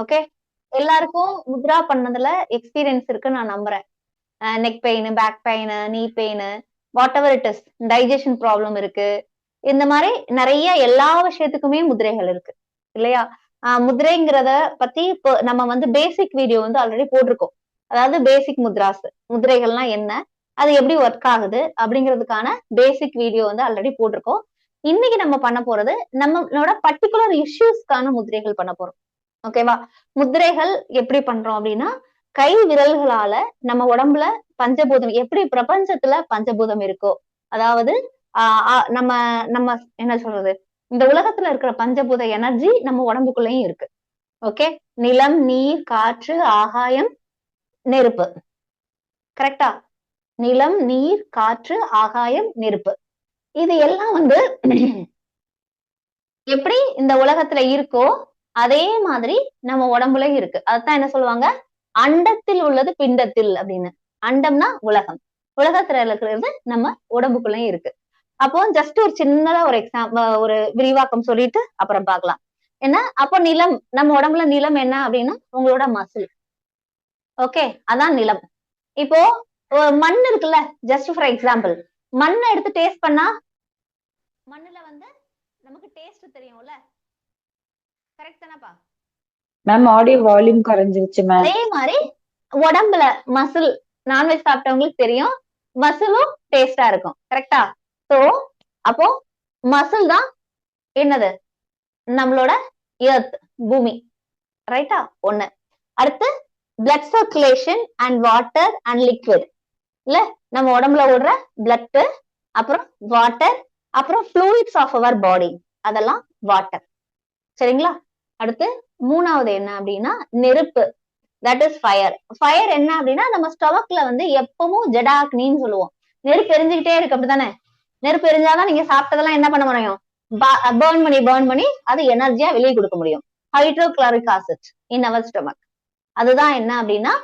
Okay. எல்லாருக்கும் முத்ரா பண்ணதுல experience இருக்குன்னு நான் நம்புறேன். நெக் பெயின், பேக் பெயின், நீ pain, what ever it is, digestion problem இருக்கு. இந்த மாதிரி நிறைய எல்லா விஷயத்துக்குமே முதிரைகள் இருக்கு இல்லையா? முதிரைங்கிறத பத்தி இப்போ நம்ம வந்து பேசிக் வீடியோ வந்து ஆல்ரெடி போட்டிருக்கோம். அதாவது பேசிக் முத்ராஸ், முதிரைகள்லாம் என்ன, அது எப்படி ஒர்க் ஆகுது அப்படிங்கிறதுக்கான பேசிக் வீடியோ வந்து ஆல்ரெடி போட்டிருக்கோம். இன்னைக்கு நம்ம பண்ண போறது நம்மளோட பர்டிகுலர் இஷ்யூஸ்க்கான முதிரைகள் பண்ண போறோம். ஓகேவா? முதிரைகள் எப்படி பண்றோம் அப்படின்னா, கை விரல்களால நம்ம உடம்புல பஞ்சபூதம் எப்படி பிரபஞ்சத்துல பஞ்சபூதம் இருக்கோ, அதாவது நம்ம நம்ம என்ன சொல்றது, இந்த உலகத்துல இருக்கிற பஞ்சபூத எனர்ஜி நம்ம உடம்புக்குள்ளயும் இருக்கு. ஓகே. நிலம், நீர், காற்று, ஆகாயம், நெருப்பு. கரெக்டா? நிலம், நீர், காற்று, ஆகாயம், நெருப்பு. இது எல்லாம் வந்து எப்படி இந்த உலகத்துல இருக்கோ அதே மாதிரி நம்ம உடம்புலயும் இருக்கு. அதுதான் என்ன சொல்லுவாங்க, அண்டத்தில் உள்ளது பிண்டத்தில் அப்படின்னு. அண்டம்னா உலகம், உலகத்துல இருக்கிறது நம்ம உடம்புக்குள்ளயும் இருக்கு. அப்போ ஜஸ்ட் ஒரு சின்னதா ஒரு ஒரு விரிவாக்கம் சொல்லிட்டு அப்புறம் பார்க்கலாம். என்ன அப்போ நிலம், நம்ம உடம்புல நிலம் என்ன அப்படின்னா உங்களோட மசில். ஓகே, அதான் நிலம். இப்போ மண் இருக்குல்ல, ஜஸ்ட் ஃபார் எக்ஸாம்பிள், மண்ணை எடுத்து டேஸ்ட் பண்ணா மண்ணுல வந்து நமக்கு டேஸ்ட் தெரியும்ல, கரெக்ட் தானப்பா? மேம் ஆடியோ வால்யூம் குறைஞ்சிருச்சு மேம். அதே மாதிரி உடம்புல மசில், நான்வெஜ் சாப்பிட்டவங்களுக்கு தெரியும், மசிலும் டேஸ்டா இருக்கும். கரெக்டா? சோ அப்போ மசில் தான் என்னது, நம்மளோட எர்த், பூமி. ரைட்டா? ஒண்ணு. அடுத்து blood circulation and water and liquid. இல்ல, நம்ம உடம்புல ஓடுற பிளட், அப்புறம் வாட்டர், அப்புறம் ஃப்ளூயிட்ஸ் ஆஃப் அவர் பாடி, அதெல்லாம் வாட்டர். சரிங்களா? அடுத்து மூணாவது என்ன அப்படின்னா நெருப்பு, தட் இஸ் ஃபயர். ஃபயர் என்ன அப்படின்னா நம்ம ஸ்டொமக்ல வந்து எப்பவும் ஜடாக்னின்னு சொல்லுவோம். நெருப்பு எரிஞ்சுக்கிட்டே இருக்கு, அப்படித்தானே? நெருப்பு எரிஞ்சாதான் நீங்க சாப்பிட்டதெல்லாம் என்ன பண்ண முடியும், பேர்ன் பண்ணி அது எனர்ஜியா வெளியே கொடுக்க முடியும். ஹைட்ரோகுளோரிக் ஆசிட் இன் அவர் ஸ்டொமக், அதுதான் என்ன அப்படின்னா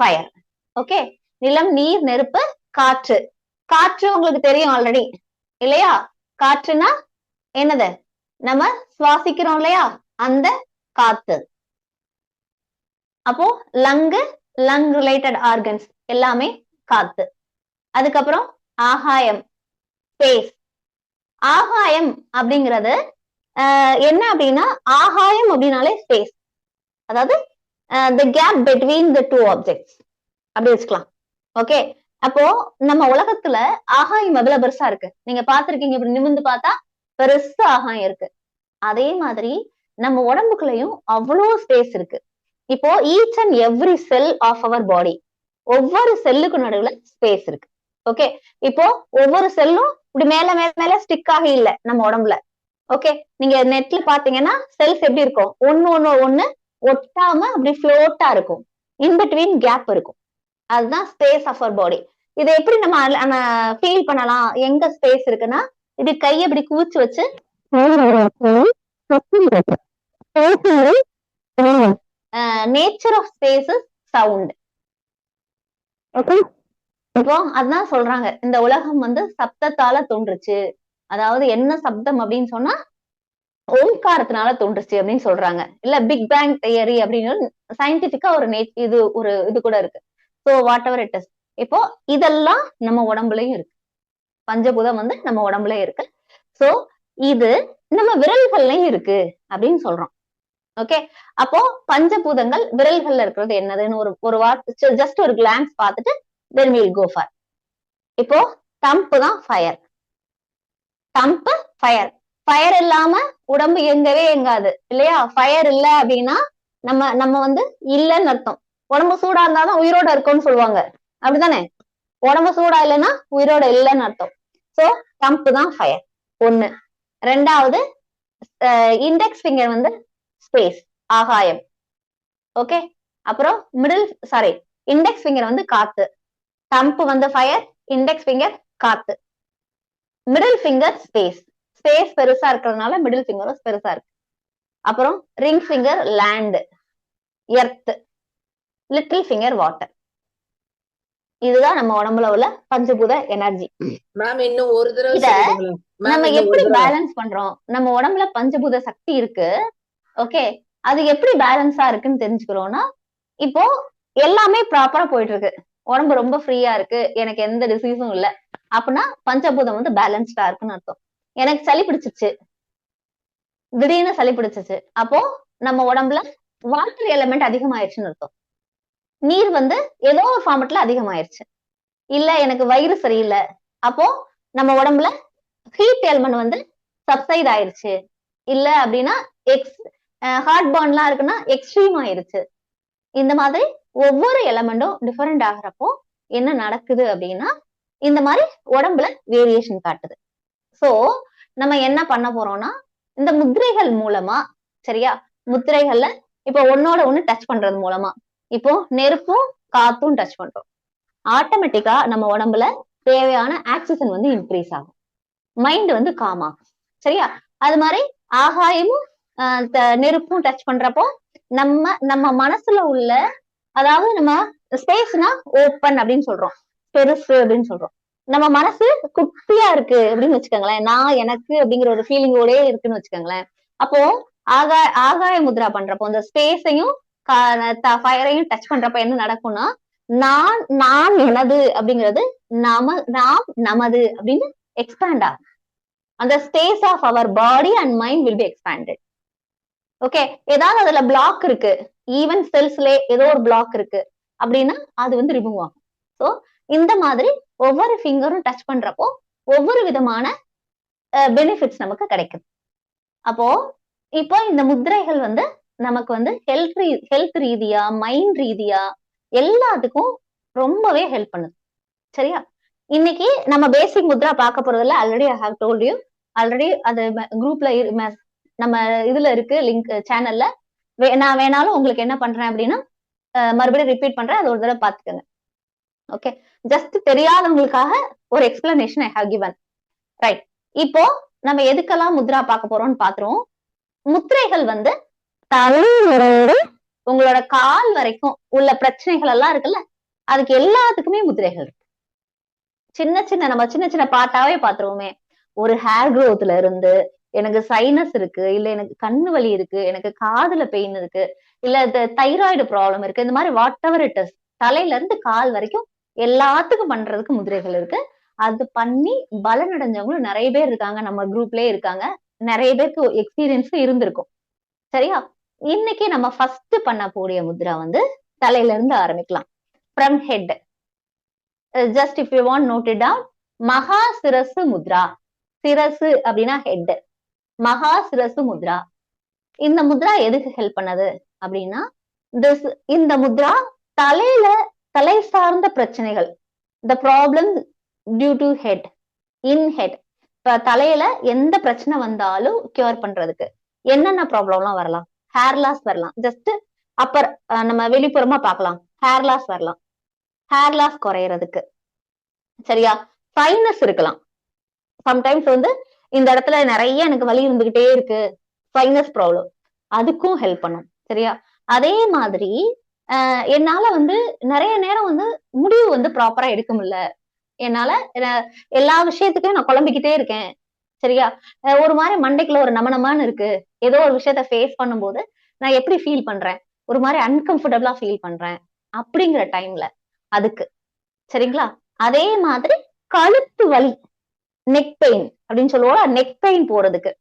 ஃபயர். ஓகே. நிலம், நீர், நெருப்பு, காற்று. காற்று உங்களுக்கு தெரியும் ஆல்ரெடி இல்லையா? காற்றுனா என்னது, நம்ம சுவாசிக்கிறோம் இல்லையா, அந்த காத்து. அப்போ லங் ரிலேட்டட் ஆர்கன்ஸ் எல்லாமே காத்து. அதுக்கப்புறம் ஆகாயம், ஸ்பேஸ். ஆகாயம் அப்படிங்கிறது என்ன அப்படின்னா, ஆகாயம் அப்படின்னாலே ஸ்பேஸ், அதாவது the gap between the two objects அப்படி வச்சுக்கலாம். ஓகே. அப்போ நம்ம உலகத்துல ஆகாயம் எவ்வளவு பெருசா இருக்கு, நீங்க பாத்திருக்கீங்க, இப்படி நிமிர்ந்து பார்த்தா பெருசா ஆகாயம் இருக்கு. அதே மாதிரி நம்ம உடம்புக்குள்ளயும் அவ்வளவு ஸ்பேஸ் இருக்கு. இப்போ each and every cell of our body, ஒவ்வொரு செல்லுக்கு நடுவுல ஸ்பேஸ் இருக்கு. ஓகே. இப்போ ஒவ்வொரு செல்லும் இப்படி மேல மேல மேல ஸ்டிக் ஆகி இல்ல நம்ம உடம்புல. ஓகே. நீங்க நெட்ல பாத்தீங்கன்னா செல்ஸ் எப்படி இருக்கும், ஒண்ணு ஒட்டாம அப்படி ஃப்ளோட்டா இருக்கும், இன் பிட்வீன் கேப் இருக்கும். அதுதான் ஸ்பேஸ் ஆஃப் அவர் பாடி. இதை எப்படி நம்ம ஃபீல் பண்ணலாம், எங்க ஸ்பேஸ் இருக்குன்னா, இது கையை இப்படி குவிச்சு வச்சு nature of space is sound. Okay. இப்போ அதான் சொல்றாங்க, இந்த உலகம் வந்து சப்தத்தால தோன்றுச்சு. அதாவது என்ன சப்தம் அப்படின்னு சொன்னா ஓம்காரத்தினால தோன்றுச்சு அப்படின்னு சொல்றாங்க. இல்ல பிக் பேங் தியரி அப்படின்னு சயின்டிபிக்கா ஒரு இது கூட இருக்கு. So what ever it is, இப்போ இதெல்லாம் நம்ம உடம்புலயும் இருக்கு. பஞ்சபூதம் வந்து நம்ம உடம்புலயும் இருக்கு. சோ இது நம்ம விரல்கள்லயும் இருக்கு அப்படின்னு சொல்றோம். ஓகே. அப்போ பஞ்சபூதங்கள் விரல்கள்ல இருக்கிறது என்னதுன்னு ஒரு வார்த்தை ஜஸ்ட் ஒரு கிளான்ஸ் பார்த்துட்டு then we'll go for. இப்போ தம்ப் தான் ஃபயர். Thumb fire. ஃபயர் இல்லாம உடம்பு எங்கவே எங்காது இல்லையா? ஃபயர் இல்ல அப்படின்னா நம்ம வந்து இல்லைன்னு அர்த்தம். உடம்பு சூடா இருந்தாதான் உயிரோட இருக்கும்னு சொல்லுவாங்க, அப்படித்தானே? உடம்பு சூடா இல்லைன்னா உயிரோட இல்லைன்னு அர்த்தம். சோ தம்ப் தான் ஃபயர். ஒண்ணு. ரெண்டாவது இண்டெக்ஸ் ஃபிங்கர் வந்து ஸ்பேஸ், ஆகாயம். ஓகே. அப்புறம் இண்டெக்ஸ் ஃபிங்கர் வந்து காத்து. தம்ப் வந்து ஃபயர், இண்டெக்ஸ் ஃபிங்கர் காத்து, மிடில் ஃபிங்கர் ஸ்பேஸ். ஸ்பேஸ் பெருசா இருக்கிறதுனால மிடில் ஃபிங்கரும் பெருசா இருக்கு. அப்புறம் ring finger land, earth, little finger water. இதுதான் நம்ம உடம்புல உள்ள பஞ்சபூத எனர்ஜி. மேம் இன்னும் ஒரு தடவை இத நம்ம எப்படி பேலன்ஸ் பண்றோம்? நம்ம உடம்புல பஞ்சபூத சக்தி இருக்கு. ஓகே. அது எப்படி பேலன்ஸா இருக்குன்னு தெரிஞ்சுக்கிறோம்னா, இப்போ எல்லாமே ப்ராப்பரா போயிட்டு இருக்கு, உடம்பு ரொம்ப ஃப்ரீயா இருக்கு, எனக்கு எந்த டிசீஸும் இல்ல அப்படின்னா பஞ்சபூதம் வந்து பேலன்ஸ்டா இருக்குன்னு அர்த்தம். எனக்கு சளி பிடிச்சிச்சு, திடீர்னு சளி பிடிச்சிச்சு, அப்போ நம்ம உடம்புல வாட்டர் எலிமெண்ட் அதிகமாயிருச்சுன்னு அர்த்தம். நீர் வந்து ஏதோ ஒரு ஃபார்மட்ல அதிகமாயிருச்சு. இல்ல எனக்கு வயிறு சரியில்லை, அப்போ நம்ம உடம்புல ஹீட் எலிமெண்ட் வந்து சப்சைட் ஆயிருச்சு. இல்ல அப்படின்னா ஹார்ட் பர்ன்லாம் இருக்குன்னா எக்ஸ்ட்ரீம் ஆயிருச்சு. இந்த மாதிரி ஒவ்வொரு எலமெண்டும் டிஃபரெண்ட் ஆகுறப்போ என்ன நடக்குது அப்படின்னா இந்த மாதிரி உடம்புல வேரியேஷன் காட்டுது. சோ நம்ம என்ன பண்ண போறோம்னா இந்த முத்திரைகள் மூலமா, சரியா, முத்திரைகள்ல இப்போ ஒன்னோட ஒண்ணு டச் பண்றது மூலமா, இப்போ நெருப்பும் காத்தும் டச் பண்றோம், ஆட்டோமேட்டிக்கா நம்ம உடம்புல தேவையான ஆக்சிஜன் வந்து இன்க்ரீஸ் ஆகும், மைண்ட் வந்து காம் ஆகும். சரியா, அது மாதிரி ஆகாயமும் நெருப்பும் டச் பண்றப்போ நம்ம நம்ம மனசுல உள்ள, அதாவது நம்ம ஸ்பேஸ்னா ஓப்பன் அப்படின்னு சொல்றோம், பெருசு அப்படின்னு சொல்றோம், நம்ம மனசு குட்டியா இருக்கு அப்படின்னு வச்சுக்கோங்களேன், நான் எனக்கு அப்படிங்கிற ஒரு ஃபீலிங்கோடே இருக்குன்னு வச்சுக்கோங்களேன். அப்போ ஆகாய முத்ரா பண்றப்போ அந்த ஸ்பேஸையும் ஃபயரையும் டச் பண்றப்ப என்ன நடக்கும்னா நான் நான் எனது அப்படிங்கிறது நாம் நமது அப்படின்னு எக்ஸ்பேண்ட் ஆகும். அந்த space of our body and mind will be expanded. Okay, ஏதாவது அதுல பிளாக் இருக்கு, ஈவன் செல்ஸ்ல ஏதோ ஒரு பிளாக் இருக்கு அப்படின்னா அது வந்து ரிமூவ் ஆகும். ஸோ இந்த மாதிரி ஒவ்வொரு ஃபிங்கரும் டச் பண்றப்போ ஒவ்வொரு விதமான பெனிஃபிட்ஸ் நமக்கு கிடைக்கும். அப்போ இப்போ இந்த முத்திரைகள் வந்து நமக்கு வந்து ஹெல்த் ரீதியா, மைண்ட் ரீதியா எல்லாத்துக்கும் ரொம்பவே ஹெல்ப் பண்ணுது. சரியா, இன்னைக்கு நம்ம பேசிக் முத்ரா பார்க்க போறதுல already I have told you, already அது குரூப்ல நம்ம இதுல இருக்கு லிங்க் சேனல்ல. நான் வேணாலும் உங்களுக்கு என்ன பண்றேன் அப்படின்னா மறுபடியும் ரிப்பீட் பண்றேன், அது ஒரு தடவை பாத்துக்கோங்க. ஓகே, ஜஸ்ட் தெரியாதவங்களுக்காக ஒரு explanation I have given. Right, இப்போ நம்ம எதுக்கெல்லாம் முத்ரா பார்க்க போறோம்னு பாத்துருவோம். முத்திரைகள் வந்து தலையிலிருந்து உங்களோட கால் வரைக்கும் உள்ள பிரச்சனைகள் எல்லாம் இருக்குல்ல, அதுக்கு எல்லாத்துக்குமே முத்திரைகள் இருக்கு. சின்ன சின்ன நம்ம சின்ன சின்ன பாட்டாவே பாத்துருவோமே, ஒரு ஹேர் க்ரோத்ல இருந்து எனக்கு சைனஸ் இருக்கு, இல்ல எனக்கு கண்ணு வலி இருக்கு, எனக்கு காதுல பெயின் இருக்கு, இல்ல தைராய்டு ப்ராப்ளம் இருக்கு, இந்த மாதிரி வாட் எவர் இட் இஸ், தலையில இருந்து கால் வரைக்கும் எல்லாத்துக்கும் பண்றதுக்கு முதிரைகள் இருக்கு. அது பண்ணி பலன் அடைஞ்சவங்களும் நிறைய பேர் இருக்காங்க, நம்ம குரூப்லயே இருக்காங்க, நிறைய பேருக்கு எக்ஸ்பீரியன்ஸும் இருந்திருக்கும். சரியா, இன்னைக்கு நம்ம ஃபர்ஸ்ட் பண்ணக்கூடிய முத்ரா வந்து தலையில இருந்து ஆரம்பிக்கலாம். From head, just if you want note it down, மகா சிரசு முத்ரா. சிரசு அப்படின்னா ஹெட், மகா சிரசு முத்ரா. இந்த முத்ரா எதுக்கு ஹெல்ப் பண்ணது அப்படின்னா, இந்த முத்ரா தலையில தலை சார்ந்த பிரச்சனைகள், the problem due to head, in head, இப்ப தலையில எந்த பிரச்சனை வந்தாலும் கியூர் பண்றதுக்கு. என்னென்ன ப்ராப்ளம்லாம் வரலாம்? ஹேர் லாஸ் வரலாம், ஜஸ்ட் அப்பர் நம்ம வெளிப்புறமா பார்க்கலாம், ஹேர் லாஸ் வரலாம், ஹேர் லாஸ் குறையறதுக்கு. சரியா, சைனஸ் இருக்கலாம், சம்டைம்ஸ் வந்து இந்த இடத்துல நிறைய எனக்கு வலி இருந்துகிட்டே இருக்கு, சைனஸ் ப்ராப்ளம், அதுக்கும் ஹெல்ப் பண்ணும். சரியா, அதே மாதிரி என்னால வந்து நிறைய நேரம் வந்து முடிவு வந்து ப்ராப்பரா எடுக்க முடியல, என்னால எல்லா விஷயத்துக்கும் நான் குழம்பிக்கிட்டே இருக்கேன். சரியா, ஒரு மாதிரி மண்டைக்குள்ள ஒரு நமனமான்னு இருக்கு, ஏதோ ஒரு விஷயத்த ஃபேஸ் பண்ணும்போது நான் எப்படி ஃபீல் பண்றேன், ஒரு மாதிரி அன்கம்ஃபர்டபுளா ஃபீல் பண்றேன் அப்படிங்கிற டைம்ல அதுக்கு. சரிங்களா, அதே மாதிரி கழுத்து வலி, நெக் பெயின் அப்படின்னு சொல்லுவோம், நெக் பெயின் போறதுக்கு.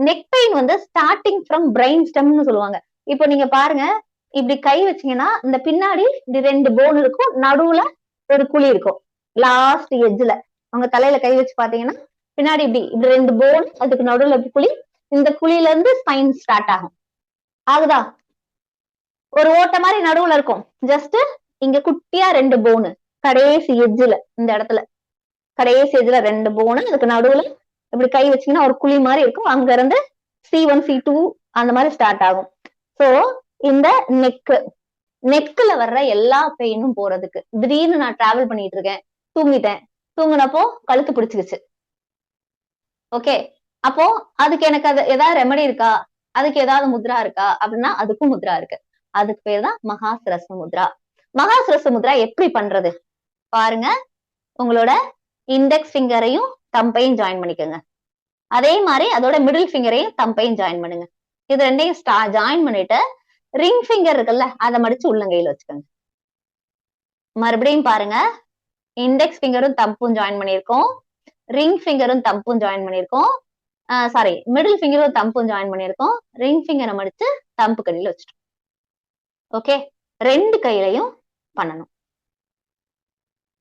நெக் பெயின் வந்து ஸ்டார்டிங் ஃப்ரம் பிரெயின் ஸ்டெம்னு சொல்லுவாங்க. இப்போ நீங்க பாருங்க, இப்படி கை வச்சீங்கன்னா இந்த பின்னாடி இப்படி 2 போன் இருக்கும், நடுவுல ஒரு குழி இருக்கும், லாஸ்ட் எட்ஜ்ல அவங்க தலையில கை வச்சு பாத்தீங்கன்னா பின்னாடி இப்படி 2 போன், அதுக்கு நடுவுல குழி, இந்த குழியில இருந்து ஸ்பைன் ஸ்டார்ட் ஆகும். ஆகுதா, ஒரு ஓட்ட மாதிரி நடுவுல இருக்கும், ஜஸ்ட் இங்க குட்டியா 2 போனு கடைசி எட்ஜ்ல, இந்த இடத்துல கடைசி எட்ஜ்ல 2 போனு, அதுக்கு நடுவுல இப்படி கை வச்சீங்கன்னா ஒரு குழி மாதிரி இருக்கும், அங்க இருந்து C1 C2 அந்த மாதிரி ஸ்டார்ட் ஆகும். சோ இந்த நெக்ல வர்ற எல்லா பெயினும் போறதுக்கு, திடீர்னு நான் டிராவல் பண்ணிட்டு இருக்கேன், தூங்கிட்டேன், தூங்குனப்போ கழுத்து பிடிச்சிருச்சு, ஓகே, அப்போ அதுக்கு எனக்கு அது ஏதாவது ரெமெடி இருக்கா, அதுக்கு ஏதாவது முத்ரா இருக்கா அப்படின்னா அதுக்கும் முத்ரா இருக்கு. அதுக்கு பேர் தான் மகாசிரச முத்ரா. மகாசிரச முத்ரா எப்படி பண்றது பாருங்க, உங்களோட இண்டெக்ஸ் ஃபிங்கரையும் தம்பையும் ஜாயின் பண்ணிக்கோங்க, அதே மாதிரி அதோட மிடில் ஃபிங்கரையும் தம்பையும் ஜாயின் பண்ணுங்க. இது ரெண்டையும் ஜாயின் பண்ணிட்டு ரிங் ஃபிங்கர் இருக்குல்ல அதை மடிச்சு உள்ளங்கையில வச்சுக்கோங்க. மறுபடியும் பாருங்க, இண்டெக்ஸ் ஃபிங்கரும் தம்பும் ஜாயின் பண்ணியிருக்கோம், ரிங் ஃபிங்கரும் தம்பும் ஜாயின் பண்ணியிருக்கோம், சாரி மிடில் ஃபிங்கரும் தம்பும் ஜாயின் பண்ணியிருக்கோம், ரிங் ஃபிங்கரை மடிச்சு தம்பு கடியில வச்சுட்டோம். ஓகே, 2 கையிலையும் பண்ணணும்,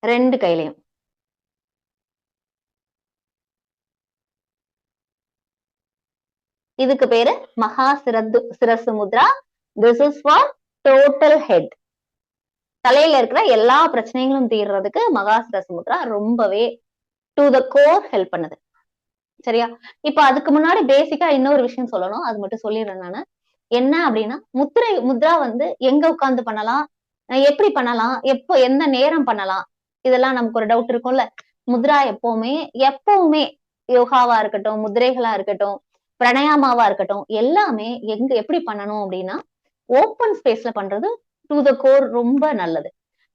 2 கையிலையும். இதுக்கு பேரு மகா சிரசு mudra. This is for total head. தலையில இருக்கிற எல்லா பிரச்சனைகளும் தீர்றதுக்கு மகா சிரசு முத்ரா ரொம்பவே டு த கோர் ஹெல்ப் பண்ணுது. சரியா? இப்ப அதுக்கு முன்னாடி பேசிக்கா இன்னொரு விஷயம் சொல்லணும், அது மட்டும் சொல்லிடுறேன் நானு. என்ன அப்படின்னா, முத்ரா வந்து எங்க உட்கார்ந்து பண்ணலாம், எப்படி பண்ணலாம், எப்போ எந்த நேரம் பண்ணலாம், இதெல்லாம் நமக்கு ஒரு டவுட் இருக்கும்ல. முத்ரா எப்பவுமே யோகாவா இருக்கட்டும், முதிரைகளா இருக்கட்டும், பிரணயாமாவா இருக்கட்டும், எல்லாமே எங்க எப்படி பண்ணணும் அப்படின்னா ஓப்பன் ஸ்பேஸ்ல பண்றது டு த கோர் ரொம்ப நல்லது.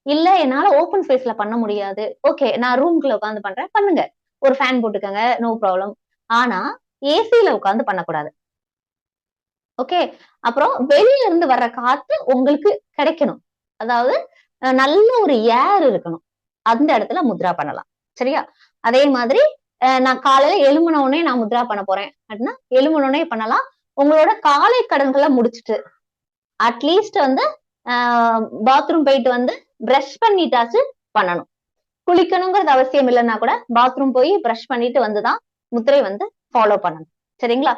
இல்ல என்னால ஓப்பன் ஸ்பேஸ்ல பண்ண முடியாது, ஓகே நான் ரூம்குள்ள உட்காந்து பண்றேன், பண்ணுங்க, ஒரு ஃபேன் போட்டுக்கங்க, நோ ப்ராப்ளம். ஆனா ஏசில உட்காந்து பண்ணக்கூடாது. ஓகே, அப்புறம் வெளியில இருந்து வர்ற காத்து உங்களுக்கு கிடைக்கணும், அதாவது நல்ல ஒரு ஏர் இருக்கணும், அந்த இடத்துல முத்ரா பண்ணலாம். சரியா? அதே மாதிரி நான் காலையில எழும்பினோடனே நான் முத்ரா பண்ண போறேன் அப்படின்னா எழும்பினோடனே பண்ணலாம். உங்களோட காலை கடன்களை முடிச்சுட்டு அட்லீஸ்ட் வந்து பாத்ரூம் போயிட்டு வந்து பிரஷ் பண்ணிட்டாச்சு பண்ணணும். குளிக்கணுங்கிறது அவசியம் இல்லைன்னா கூட பாத்ரூம் போய் பிரஷ் பண்ணிட்டு வந்துதான் முத்திரை வந்து ஃபாலோ பண்ணணும். சரிங்களா?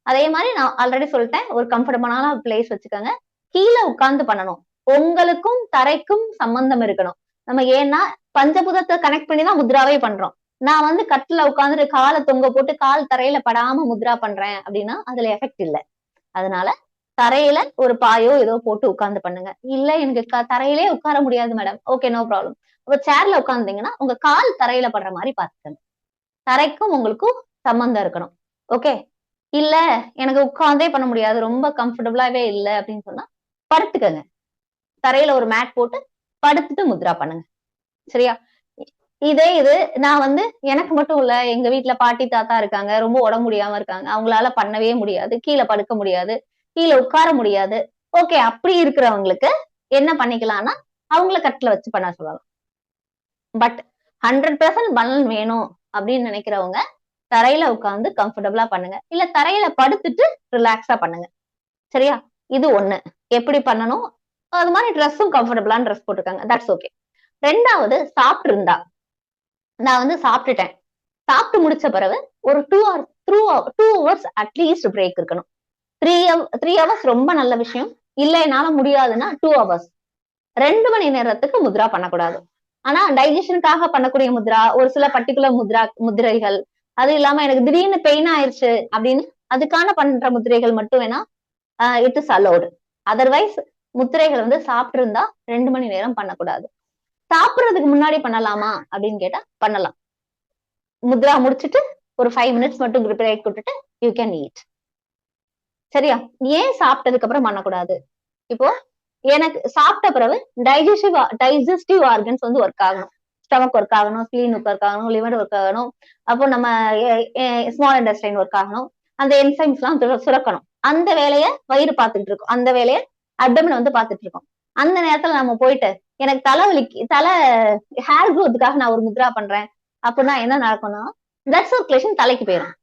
அதே மாதிரி நான் ஆல்ரெடி சொல்லிட்டேன், ஒரு கம்ஃபர்டபுளான பிளேஸ் வச்சுக்கோங்க, கீழே உட்கார்ந்து பண்ணணும். உங்களுக்கும் தரைக்கும் சம்பந்தம் இருக்கணும். நம்ம ஏன்னா பஞ்சபூதத்தை கனெக்ட் பண்ணி தான் முத்ராவே பண்றோம். நான் வந்து கட்டில உட்காந்துட்டு காலை தொங்க போட்டு கால் தரையில படாம முத்ரா பண்றேன் அப்படின்னா அதுல எஃபெக்ட் இல்லை. அதனால தரையில ஒரு பாயோ ஏதோ போட்டு உட்கார்ந்து பண்ணுங்க. இல்ல எனக்கு தரையிலே உட்கார முடியாது மேடம், ஓகே நோ ப்ராப்ளம். இப்ப சேர்ல உட்கார்ந்தீங்கன்னா உங்க கால் தரையில படுற மாதிரி பாத்துக்கங்க. தரைக்கும் உங்களுக்கும் சம்பந்தம் இருக்கணும். ஓகே, இல்ல எனக்கு உட்கார்ந்தே பண்ண முடியாது, ரொம்ப கம்ஃபர்டபுளாவே இல்லை அப்படின்னு சொன்னா படுத்துக்கங்க. தரையில ஒரு மேட் போட்டு படுத்துட்டு முத்ரா பண்ணுங்க. சரியா? இது நான் வந்து எனக்கு மட்டும் இல்ல, எங்க வீட்டுல பாட்டி தாத்தா இருக்காங்க, ரொம்ப உடம்பு முடியாம இருக்காங்க, அவங்களால பண்ணவே முடியாது, கீழே படுக்க முடியாது, கீழே உட்கார முடியாது. ஓகே, அப்படி இருக்கிறவங்களுக்கு என்ன பண்ணிக்கலாம்னா அவங்கள கட்டில வச்சு பண்ண சொல்லலாம். பட் 100% பலன் வேணும் அப்படின்னு நினைக்கிறவங்க தரையில உட்கார்ந்து கம்ஃபர்டபுளா பண்ணுங்க, இல்ல தரையில படுத்துட்டு ரிலாக்ஸா பண்ணுங்க. சரியா? இது ஒண்ணு. எப்படி பண்ணணும், அது மாதிரி ட்ரெஸ்ஸும் கம்ஃபர்டபுளான ட்ரெஸ் போட்டுருக்காங்க, தட்ஸ் ஓகே. 2வது, சாப்பிட்டு இருந்தா நான் வந்து சாப்பிட்டுட்டேன், சாப்பிட்டு முடிச்ச பிறகு ஒரு 2 hours அட்லீஸ்ட் பிரேக் இருக்கணும். 3 hours ரொம்ப நல்ல விஷயம், இல்ல என்னால முடியாதுன்னா 2 hours, 2 மணி நேரத்துக்கு முத்ரா பண்ணக்கூடாது. ஆனா டைஜஷனுக்காக பண்ணக்கூடிய முத்ரா, ஒரு சில பர்டிகுலர் முதிரைகள், அது இல்லாம எனக்கு திடீர்னு பெயின் ஆயிடுச்சு அப்படின்னு அதுக்கான பண்ற முதிரைகள் மட்டும் வேணா இட் இஸ் அலோடு. அதர்வைஸ் முத்திரைகள் வந்து சாப்பிட்டு இருந்தா 2 மணி நேரம் பண்ணக்கூடாது. சாப்பிடுறதுக்கு முன்னாடி பண்ணலாமா அப்படின்னு கேட்டா பண்ணலாம். முத்ரா முடிச்சுட்டு ஒரு 5 minutes மட்டும் பிரேக் விட்டுட்டு யூ கேன் ஈட். சரியா? ஏன் சாப்பிட்டதுக்கு அப்புறம் பண்ணக்கூடாது? இப்போ எனக்கு சாப்பிட்ட பிறகு டைஜஸ்டிவ் ஆர்கன்ஸ் வந்து ஒர்க் ஆகணும். ஸ்டமக் ஒர்க் ஆகணும், ஸ்பிளீன் ஒர்க் ஆகணும், லிவர் ஒர்க் ஆகணும், அப்போ நம்ம ஸ்மால் இன்டெஸ்டைன் ஒர்க் ஆகணும், அந்த என்சைம்ஸ் எல்லாம் சுரக்கணும். அந்த வேலையை வயிறு பார்த்துட்டு இருக்கோம், அந்த வேலையை அப்டமன் வந்து பார்த்துட்டு இருக்கோம். அந்த நேரத்துல நம்ம போயிட்டு எனக்கு தலை ஹேர் க்ரோத்துக்காக நான் ஒரு முத்ரா பண்றேன் அப்படின்னா என்ன நடக்கும்னா பிளட் சர்க்குலேஷன் தலைக்கு போயிடும்,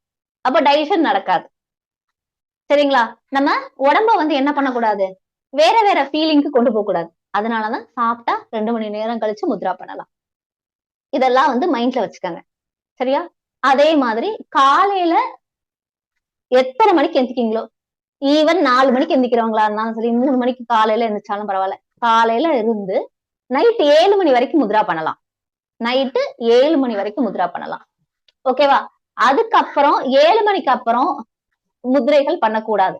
அப்ப டைஜஷன் நடக்காது. சரிங்களா? நம்ம உடம்ப வந்து என்ன பண்ணக்கூடாது, வேற வேற ஃபீலிங்க்கு கொண்டு போக கூடாது. அதனாலதான் சாப்பிட்டா 2 மணி நேரம் கழிச்சு முத்ரா பண்ணலாம். இதெல்லாம் வந்து மைண்ட்ல வச்சுக்கோங்க. சரியா? அதே மாதிரி காலையில எத்தனை மணிக்கு எந்திரிக்கீங்களோ, ஈவன் 4 மணிக்கு எந்திரிக்கிறவங்களா இருந்தாலும் சரி, 3 மணிக்கு காலையில எந்திரிச்சாலும் பரவாயில்ல, காலையில இருந்து நைட் 7 மணி வரைக்கும் முத்ரா பண்ணலாம். நைட்டு 7 மணி வரைக்கும் முத்ரா பண்ணலாம். ஓகேவா? அதுக்கப்புறம் 7 மணிக்கு அப்புறம் முதிரைகள் பண்ணக்கூடாது.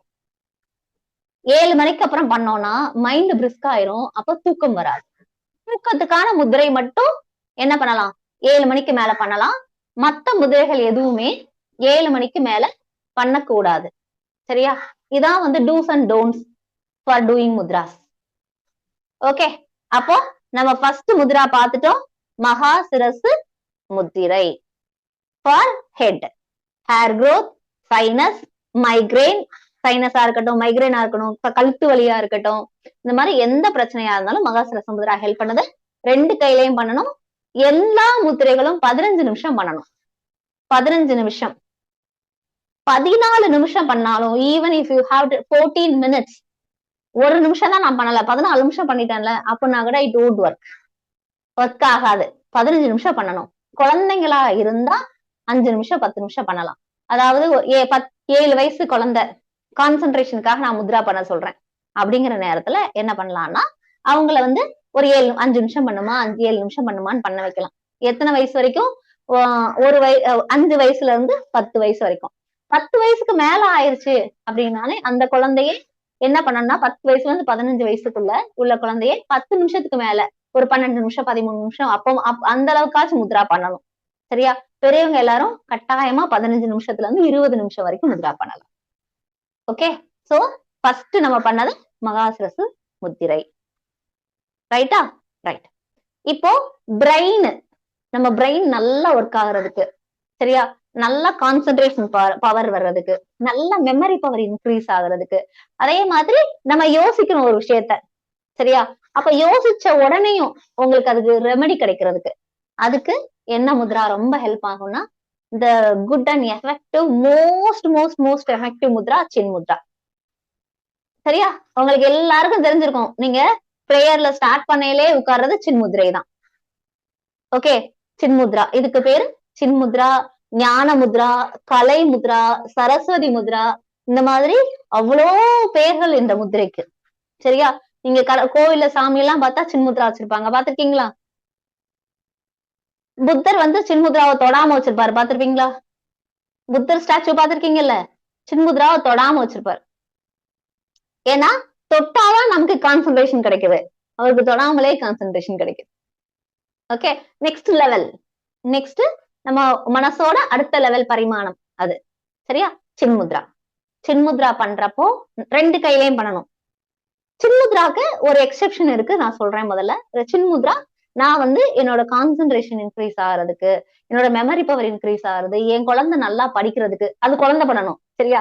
7 மணிக்கு அப்புறம் பண்ணோம்னா மைண்ட் பிரிஸ்க் ஆயிரும், அப்ப தூக்கம் வராது. தூக்கத்துக்கான முதிரை மட்டும் என்ன பண்ணலாம், 7 மணிக்கு மேல பண்ணலாம். மத்த முதிரைகள் எதுவுமே 7 மணிக்கு மேல பண்ணக்கூடாது. சரியா? இதான் வந்து dos and don'ts for doing mudras. Okay, அப்போ நம்ம ஃபர்ஸ்ட் முத்ரா பார்த்துட்டோம், மகா சிரசு முத்திரை for head, hair growth, sinus, migraine, சைனஸா இருக்கட்டும், மைக்ரேனா இருக்கட்டும், கழுத்து வலியா இருக்கட்டும், இந்த மாதிரி எந்த பிரச்சனையா இருந்தாலும் மகாசிரச முத்ரா ஹெல்ப் பண்ணுது. 2 கையிலையும் பண்ணணும். எல்லா முத்திரைகளும் 15 நிமிஷம் பண்ணணும். 15 நிமிஷம் 14 நிமிஷம் பண்ணாலும் even if you have 14 minutes, 1 நிமிஷம் தான் நான் பண்ணல, 14 நிமிஷம் பண்ணிட்டேன்ல அப்படின்னா கூட இட் வுட் ஒர்க் ஆகாது. 15 நிமிஷம் பண்ணணும். குழந்தைங்களா இருந்தா 5 நிமிஷம் 10 நிமிஷம் பண்ணலாம். அதாவது 7 வயசு குழந்தை கான்சென்ட்ரேஷனுக்காக நான் முத்ரா பண்ண சொல்றேன் அப்படிங்கிற நேரத்துல என்ன பண்ணலாம்னா அவங்கள வந்து ஒரு 5 நிமிஷம் பண்ணுமா, 7 நிமிஷம் பண்ணுமான்னு பண்ண வைக்கலாம். எத்தனை வயசு வரைக்கும்? 5 வயசுல இருந்து 10 வயசு வரைக்கும். 10 வயசுக்கு மேல ஆயிருச்சு அப்படின்னாலே அந்த குழந்தையே என்ன பண்ணணும்னா 10 வயசுல இருந்து 15 வயசுக்குள்ள உள்ள குழந்தையே 10 நிமிஷத்துக்கு மேல ஒரு 12 நிமிஷம் 13 நிமிஷம் அந்த அளவுக்காச்சும் முத்ரா பண்ணணும். சரியா? பெரியவங்க எல்லாரும் கட்டாயமா 15 நிமிஷத்துல இருந்து 20 நிமிஷம் வரைக்கும் முத்ரா பண்ணலாம். ஓகே, சோ ஃபர்ஸ்ட் நம்ம பண்ணது மகாசிரசு முத்திரை. ரைட்டா? ரைட். இப்போ பிரெயின், நம்ம பிரெயின் நல்லா ஒர்க் ஆகுறதுக்கு, சரியா, நல்ல கான்சென்ட்ரேஷன் பவர் வர்றதுக்கு, நல்ல மெமரி பவர் இன்க்ரீஸ் ஆகுறதுக்கு, அதே மாதிரி நம்ம யோசிக்கணும் ஒரு விஷயத்த, சரியா? அப்ப யோசிச்ச உடனேயும் உங்களுக்கு அதுக்கு ரெமெடி கிடைக்கிறதுக்கு அதுக்கு என்ன முத்ரா ரொம்ப ஹெல்ப் ஆகும்னா இந்த good and effective most effective mudra Chin mudra. சரியா? உங்களுக்கு எல்லாருக்கும் தெரிஞ்சிருக்கும். நீங்க பிரேயர்ல ஸ்டார்ட் பண்ணையிலே உட்கார்றது சின் முத்ரை தான். ஓகே, சின் முத்ரா. இதுக்கு பேரு சின் முத்ரா, ஞான முத்ரா, கலை முத்ரா, சரஸ்வதி முத்ரா, இந்த மாதிரி அவ்வளோ பேர்கள் இந்த முத்திரைக்கு. சரியா? நீங்க கோவில்ல சாமி எல்லாம் பார்த்தா சின்முத்ரா வச்சிருப்பாங்க, பாத்திருக்கீங்களா? புத்தர் வந்து சின்முத்ராவை தொடாம வச்சிருப்பாரு, பாத்திருப்பீங்களா? புத்தர் ஸ்டாச்சு பாத்திருக்கீங்கல்ல, சின்முத்ராவை தொடாம வச்சிருப்பாரு. ஏன்னா தொட்டாதான் நமக்கு கான்சென்ட்ரேஷன் கிடைக்குது, அவருக்கு தொடாமலே கான்சென்ட்ரேஷன் கிடைக்குது. Okay, next level. நெக்ஸ்ட் நம்ம மனசோட அடுத்த லெவல் பரிமாணம் அது. சரியா? சின்முத்ரா. சின்முத்ரா பண்றப்போ 2 கையிலையும் பண்ணணும். சின்முத்ராக்கு ஒரு எக்ஸெப்ஷன் இருக்கு, நான் சொல்றேன் முதல்ல. சின்முத்ரா நான் வந்து என்னோட கான்சென்ட்ரேஷன் இன்க்ரீஸ் ஆகுறதுக்கு, என்னோட மெமரி பவர் இன்க்ரீஸ் ஆகுறது, என் குழந்தை நல்லா படிக்கிறதுக்கு, அது குழந்தை பண்ணணும். சரியா?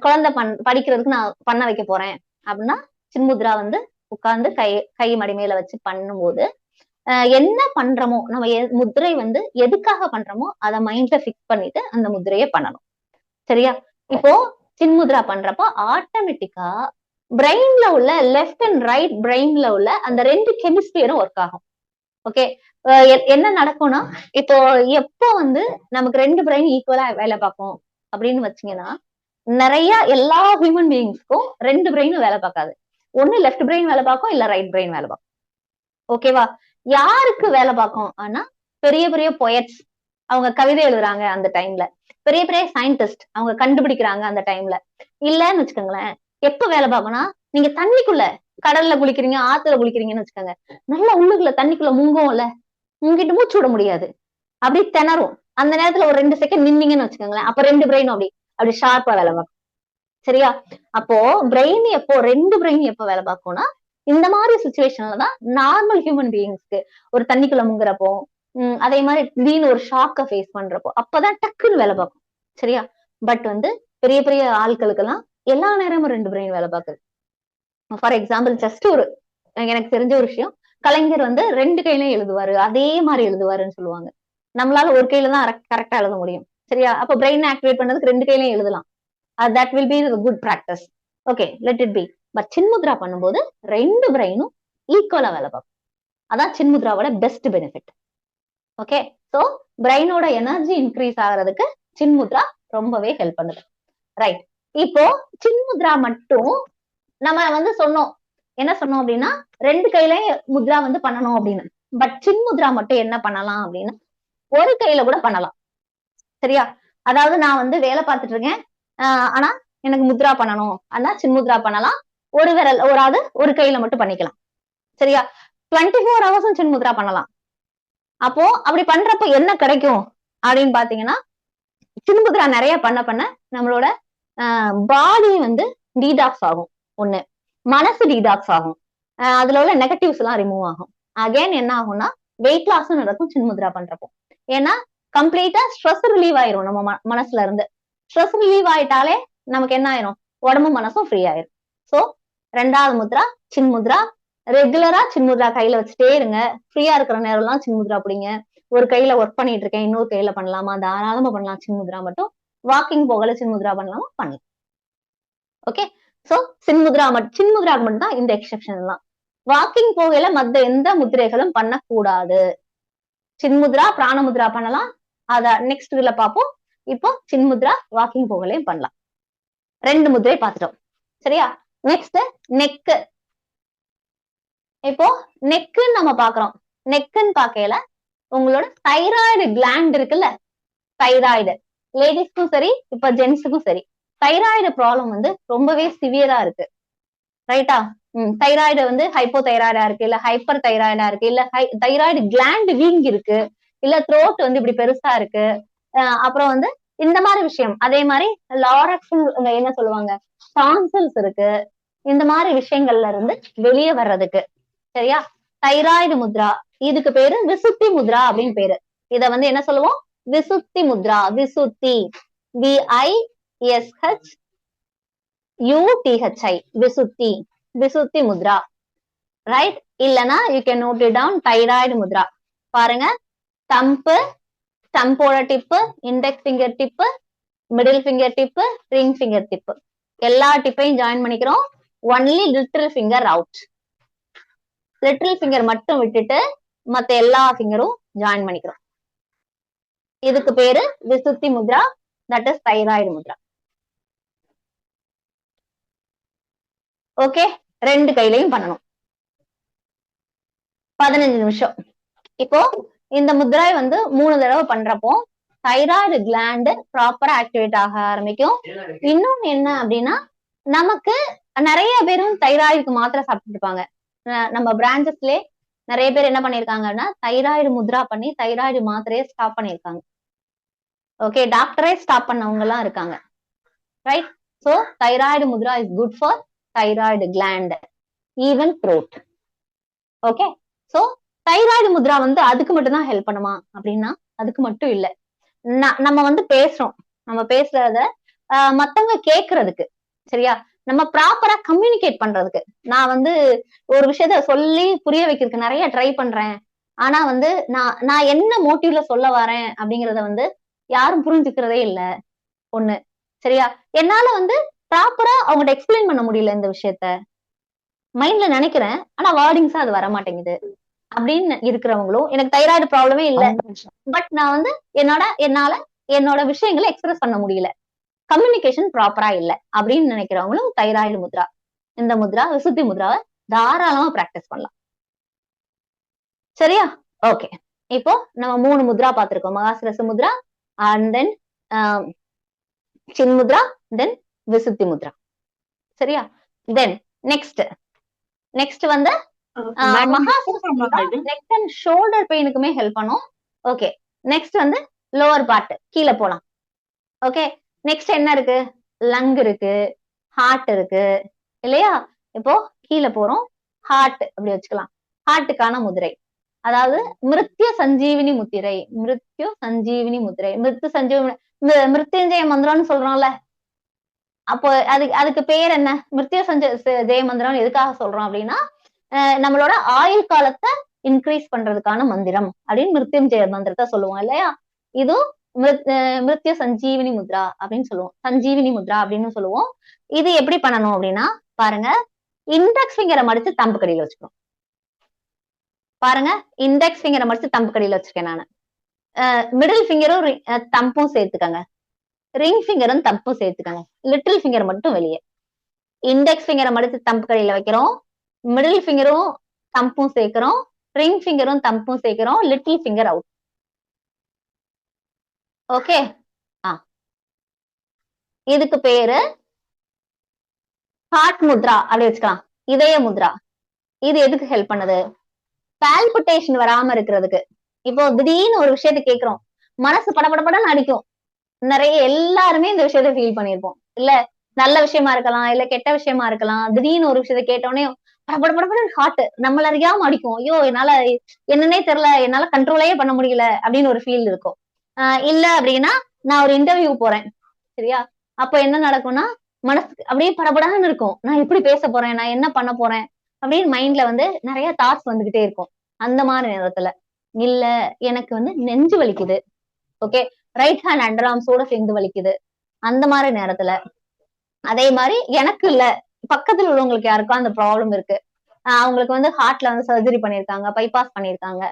குழந்தை படிக்கிறதுக்கு நான் பண்ண வைக்க போறேன் அப்படின்னா சின்முத்ரா வந்து உட்கார்ந்து கை மடி மேல வச்சு பண்ணும்போது என்ன பண்றோமோ, நம்ம முத்திரை வந்து எதுக்காக பண்றோமோ அதை மைண்ட்ல பிக்ஸ் பண்ணிட்டு அந்த முத்திரையை பண்ணணும். சரியா? இப்போ சின்முத்ரா பண்றப்போ ஆட்டோமேட்டிக்கா பிரெயின்ல உள்ள லெஃப்ட் அண்ட் ரைட் பிரெயின்ல உள்ள அந்த 2 கெமிஸ்ட்ரியும் ஒர்க் ஆகும். ஓகே, என்ன நடக்கும்னா இப்போ எப்போ வந்து நமக்கு 2 பிரெயின் ஈக்குவலா வேலை பார்க்கும் அப்படின்னு வச்சீங்கன்னா, நிறைய எல்லா ஹியூமன் பீயிங்ஸ்க்கும் 2 பிரெயினும் வேலை பார்க்காது. ஒண்ணு லெஃப்ட் பிரெயின் வேலை பார்க்கும், இல்ல ரைட் பிரெயின் வேலை பார்க்கும். ஓகேவா? யாருக்கு வேலை பார்க்கும் ஆனா பெரிய பெரிய பொயட்ஸ், அவங்க கவிதை எழுதுறாங்க அந்த டைம்ல, பெரிய பெரிய சயின்டிஸ்ட் அவங்க கண்டுபிடிக்கிறாங்க அந்த டைம்ல. இல்லன்னு வச்சுக்கோங்களேன், எப்ப வேலை பார்க்கணும்னா நீங்க தண்ணிக்குள்ள கடல்ல குளிக்கிறீங்க, ஆத்துல குளிக்கிறீங்கன்னு வச்சுக்கோங்க, நல்லா உள்ளுக்குள்ள தண்ணிக்குள்ள முங்கும்ல, முங்கிட்டு மூச்சு விட முடியாது, அப்படி திணறும். அந்த நேரத்துல ஒரு 2 செகண்ட் நின்னீங்கன்னு வச்சுக்கோங்களேன், அப்ப 2 பிரெயின் அப்படி ஷார்ப்பா வேலை பார்க்கும். சரியா? அப்போ பிரெயின் எப்போ 2 பிரெயின் எப்போ வேலை பார்க்கும்னா இந்த மாதிரி சுச்சுவேஷன்ல தான் நார்மல் ஹியூமன் பீயிங்ஸ்க்கு ஒரு தண்ணிக்குள்ள முங்குறப்போ, அதே மாதிரி திடீர்னு ஒரு ஷாக்க ஃபேஸ் பண்றப்போ அப்பதான் டக்குன்னு வேலை பார்க்கும். சரியா? பட் வந்து பெரிய பெரிய ஆட்களுக்கு எல்லாம் எல்லா நேரமும் 2 பிரெயின் வேலை பார்க்குது. ஃபார் எக்ஸாம்பிள் ஜஸ்ட் ஒரு எனக்கு தெரிஞ்ச ஒரு விஷயம், கலைஞர் வந்து 2 கையிலையும் எழுதுவாரு, அதே மாதிரி எழுதுவாருன்னு சொல்லுவாங்க. நம்மளால ஒரு கையில தான் கரெக்டா எழுத முடியும். சரியா? அப்ப பிரெயின் ஆக்டிவேட் பண்ணதுக்கு 2 கையிலையும் எழுதலாம். That will be good practice. Okay, let it be. But Chinmudra பண்ணும்போது 2 பிரெயினும் ஈக்குவலா வேலை பார்க்கும். அதான் சின்முத்ராவோட பெஸ்ட் பெனிஃபிட். ஓகே, சோ பிரெயினோட எனர்ஜி இன்க்ரீஸ் ஆகுறதுக்கு சின்முத்ரா ரொம்பவே ஹெல்ப் பண்ணுது. ரைட். இப்போ சின்முத்ரா மட்டும் நம்ம வந்து சொன்னோம், என்ன சொன்னோம் அப்படின்னா 2 கையிலயும் முத்ரா வந்து பண்ணணும் அப்படின்னு. பட் சின்முத்ரா மட்டும் என்ன பண்ணலாம் அப்படின்னா ஒரு கையில கூட பண்ணலாம். சரியா? அதாவது நான் வந்து வேலை பார்த்துட்டு இருக்கேன், ஆனா எனக்கு முத்ரா பண்ணணும், ஆனா சின்முத்ரா பண்ணலாம். ஒரு விரல் ஒரு கையில மட்டும் பண்ணிக்கலாம். சரியா? 24 ஹவர்ஸும் சின்முத்ரா பண்ணலாம். அப்போ அப்படி பண்றப்போ என்ன கிடைக்கும் அப்படின்னு பாத்தீங்கன்னா, சின்முத்ரா நிறைய பண்ண நம்மளோட பாடி வந்து டீடாக்ஸ் ஆகும். ஒண்ணு, மனசு டீடாக்ஸ் ஆகும், அதுல உள்ள நெகட்டிவ்ஸ் எல்லாம் ரிமூவ் ஆகும். அகைன் என்ன ஆகும்னா வெயிட் லாஸும் நடக்கும் சின்முத்ரா பண்றப்போ. ஏன்னா கம்ப்ளீட்டா ஸ்ட்ரெஸ் ரிலீவ் ஆயிரும் நம்ம மனசுல இருந்து. ஸ்ட்ரெஸ் ரிலீவ் ஆயிட்டாலே நமக்கு என்ன ஆயிரும், உடம்பு மனசும் ஃப்ரீ ஆயிரும். சோ 2வது முத்ரா சின்முத்ரா. ரெகுலரா சின்முத்ரா கையில வச்சுட்டே இருங்க. ஃப்ரீயா இருக்கிற நேரம் எல்லாம் சின்முத்ரா பிடிங்க. ஒரு கையில ஒர்க் பண்ணிட்டு இருக்கேன், இன்னொரு கையில பண்ணலாமா? தாராளமா பண்ணலாம். சின்முத்ரா மட்டும் வாக்கிங் போகல சின்முத்ரா பண்ணலாமா? பண்ணலாம். ஓகே. சோ சின்முத்ராக்கு மட்டும் தான் இந்த எக்ஸெப்ஷன் எல்லாம். வாக்கிங் போகையில மத்த எந்த முத்திரைகளும் பண்ணக்கூடாது. சின்முத்ரா பிராணமுத்ரா பண்ணலாம். அத நெக்ஸ்ட் இதுல பார்ப்போம். இப்போ சின்முத்ரா வாக்கிங் போகலையும் பண்ணலாம். 2 முத்திரை பார்த்துட்டோம். சரியா? Next neck. இப்போ நெக்குன்னு நம்ம பாக்குறோம். நெக்குன்னு பாக்கையில உங்களோட தைராய்டு கிளாண்ட் இருக்குல்ல, தைராய்டு லேடிஸ்க்கும் சரி இப்ப ஜென்ஸுக்கும் சரி தைராய்டு ப்ராப்ளம் வந்து ரொம்பவே சிவியரா இருக்கு. ரைட்டா? தைராய்டு வந்து ஹைப்போதைராய்டா இருக்கு, இல்ல ஹைப்பர் தைராய்டா இருக்கு, இல்ல தைராய்டு கிளாண்ட் வீங்கி இருக்கு, இல்ல த்ரோட் வந்து இப்படி பெருசா இருக்கு. அப்புறம் வந்து இந்த மாதிரி விஷயம். அதே மாதிரி லாரக்ஸ் என்ன சொல்லுவாங்க, டான்சில்ஸ் இருக்கு. இந்த மாதிரி விஷயங்கள்ல இருந்து வெளியே வர்றதுக்கு சரியா தைராய்டு முத்ரா. இதுக்கு பேரு விசுத்தி முத்ரா அப்படின்னு பேரு. இத வந்து என்ன சொல்லுவோம்? விசுத்தி முத்ரா. விசுத்தி, VISHUTHI, விசுத்தி, விசுத்தி முத்ரா. ரைட்? இல்லனா you can note it down thyroid mudra. பாருங்க, தம்பு, தம்போட tip, index finger tip, middle finger tip, ring finger tip, எல்லா டிப்பையும் ஜாயின் பண்ணிக்கிறோம். Only little finger out. Little finger மட்டும் விட்டுட்டு மத்த எல்லா ஃபிங்கரும் ஜாயின் பண்ணிக்கிறோம். இதுக்கு பேரு Vishuddhi mudra. That is thyroid mudra. Okay. 2 கையிலையும் பண்ணணும். 15 நிமிஷம். இப்போ இந்த முத்ராய் வந்து 3 தடவை பண்றப்போ தைராய்டு கிளாண்ட் ப்ராப்பரா ஆக்டிவேட் ஆக ஆரம்பிக்கும். இன்னொன்னு என்ன அப்படின்னா, நமக்கு நிறைய பேரும் தைராய்டுக்கு மாத்திரை சாப்பிட்டு இருப்பாங்க. நம்ம பிரான்ச்சஸ்லயே நிறைய பேர் என்ன பண்ணிருக்காங்கன்னா தைராய்டு முத்ரா பண்ணி தைராய்டு மாத்திரையை ஸ்டாப் பண்ணிருக்காங்க. ஓகே, டாக்டரே ஸ்டாப் பண்ணவங்க எல்லாம் இருக்காங்க. Right? So thyroid Mudra is good for thyroid gland, even throat. Okay. So thyroid Mudra வந்து அதுக்கு மட்டும் தான் ஹெல்ப் பண்ணுமா அப்படின்னா அதுக்கு மட்டும் இல்ல. நம்ம வந்து பேசுறோம், நம்ம பேசுறத மத்தவங்க கேக்குறதுக்கு, சரியா, நம்ம ப்ராப்பரா கம்யூனிகேட் பண்றதுக்கு. நான் வந்து ஒரு விஷயத்த சொல்லி புரிய வைக்கிறதுக்கு நிறைய ட்ரை பண்றேன். ஆனா வந்து நான் என்ன மோட்டிவ்ல சொல்ல வரேன் அப்படிங்கறத வந்து யாரும் புரிஞ்சுக்கிறதே இல்ல. ஒண்ணு, சரியா? என்னால வந்து ப்ராப்பரா அவங்ககிட்ட எக்ஸ்பிளைன் பண்ண முடியல இந்த விஷயத்த. மைண்ட்ல நினைக்கிறேன், ஆனா வேர்டிங்ஸா அது வர மாட்டேங்குது அப்படின்னு இருக்கிறவங்களும், எனக்கு தைராய்டு ப்ராப்ளமே இல்ல, பட் நான் வந்து என்னால என்னோட விஷயங்களை எக்ஸ்பிரஸ் பண்ண முடியல, கம்யூனிகேஷன் ப்ராப்பரா இல்ல அப்படின்னு நினைக்கிறவங்களும் தைராய்டு முத்ரா, இந்த முத்ரா விசுத்தி முத்ராவை தாராளமா பிராக்டிஸ் பண்ணலாம். சரியா? ஓகே. இப்போ நம்ம 3 முத்ரா பார்த்திருக்கோம். மகாசிரச முத்ரா, அண்ட் தென் சின் முத்ரா, தென் விசுத்தி முத்ரா. சரியா? தென் நெக்ஸ்ட் வந்து நெக் அண்ட் ஷோல்டர் பெயினுக்குமே ஹெல்ப் பண்ணும். ஓகே. நெக்ஸ்ட் வந்து லோவர் பார்ட், கீழே போலாம். ஓகே. நெக்ஸ்ட் என்ன இருக்கு? லங் இருக்கு, ஹார்ட் இருக்கு, இல்லையா? இப்போ கீழே போறோம். ஹார்ட் அப்படி வச்சுக்கலாம். ஹார்ட்டுக்கான முதிரை, அதாவது மிருத்யு சஞ்சீவினி முத்திரை. மிருத்யு சஞ்சீவினி முத்திரை, மிருத்யுஞ்சய மந்திரம்னு சொல்றோம்ல, அப்போ அதுக்கு பேர் என்ன? மிருத்யு ஜெய மந்திரம் எதுக்காக சொல்றோம் அப்படின்னா, நம்மளோட ஆயுள் காலத்தை இன்க்ரீஸ் பண்றதுக்கான மந்திரம் அப்படின்னு மிருத்யுஞ்சய மந்திரத்தை சொல்லுவோம் இல்லையா? இது மிருத்யு சஞ்சீவினி முத்ரா அப்படின்னு சொல்லுவோம். சஞ்சீவினி முத்ரா அப்படின்னு சொல்லுவோம். இது எப்படி பண்ணணும் அப்படின்னா, பாருங்க, இண்டெக்ஸ் ஃபிங்கரை மடிச்சு தம்பு கடியில வச்சுக்கணும். பாருங்க, இண்டெக்ஸ் ஃபிங்கரை மடிச்சு தம்பு கடியில வச்சிருக்கேன் நானு. மிடில் ஃபிங்கரும் தம்பும் சேர்த்துக்கங்க, ரிங் ஃபிங்கரும் தம்பும் சேர்த்துக்கங்க, லிட்டில் ஃபிங்கர் மட்டும் வெளியே. இண்டெக்ஸ் ஃபிங்கரை மடிச்சு தம்பு கடியில வைக்கிறோம், மிடில் ஃபிங்கரும் தம்பும் சேர்க்கிறோம், ரிங் ஃபிங்கரும் தம்பும் சேர்க்கிறோம், லிட்டில் ஃபிங்கர் அவுட். ஓகே. இதுக்கு பேரு ஹார்ட் முத்ரா அப்படி வச்சுக்கலாம். இதய முத்ரா. இது எதுக்கு ஹெல்ப் பண்ணுது? பால்பிட்டேஷன் வராம இருக்கிறதுக்கு. இப்போ திடீர்னு ஒரு விஷயத்த கேட்கிறோம், மனசு படபடபடன்னு அடிக்கும். நிறைய எல்லாருமே இந்த விஷயத்த ஃபீல் பண்ணிருப்போம் இல்ல? நல்ல விஷயமா இருக்கலாம், இல்ல கெட்ட விஷயமா இருக்கலாம். திடீர்னு ஒரு விஷயத்த கேட்டோடனே படபடபடன்னு ஹார்ட் நம்மள அறியாம அடிக்கும். ஐயோ, என்னால என்னன்னே தெரியல, என்னால கண்ட்ரோலே பண்ண முடியல அப்படின்னு ஒரு ஃபீல் இருக்கும். இல்ல அப்படின்னா, நான் ஒரு இன்டர்வியூ போறேன், சரியா? அப்ப என்ன நடக்கும்னா, மனசுக்கு அப்படியே படபடான்னு இருக்கும். நான் எப்படி பேச போறேன், நான் என்ன பண்ண போறேன் அப்படின்னு மைண்ட்ல வந்து நிறைய தாட்ஸ் வந்துகிட்டே இருக்கும். அந்த மாதிரி நேரத்துல இல்ல எனக்கு வந்து நெஞ்சு வலிக்குது, ஓகே, ரைட் ஹேண்ட் அண்டர் ஆர்ம்ஸோட சேர்ந்து வலிக்குது, அந்த மாதிரி நேரத்துல அதே மாதிரி எனக்கு இல்ல பக்கத்துல உள்ளவங்களுக்கு யாருக்கும் அந்த ப்ராப்ளம் இருக்கு, அவங்களுக்கு வந்து ஹார்ட்ல வந்து சர்ஜரி பண்ணிருக்காங்க, பைபாஸ் பண்ணிருக்காங்க,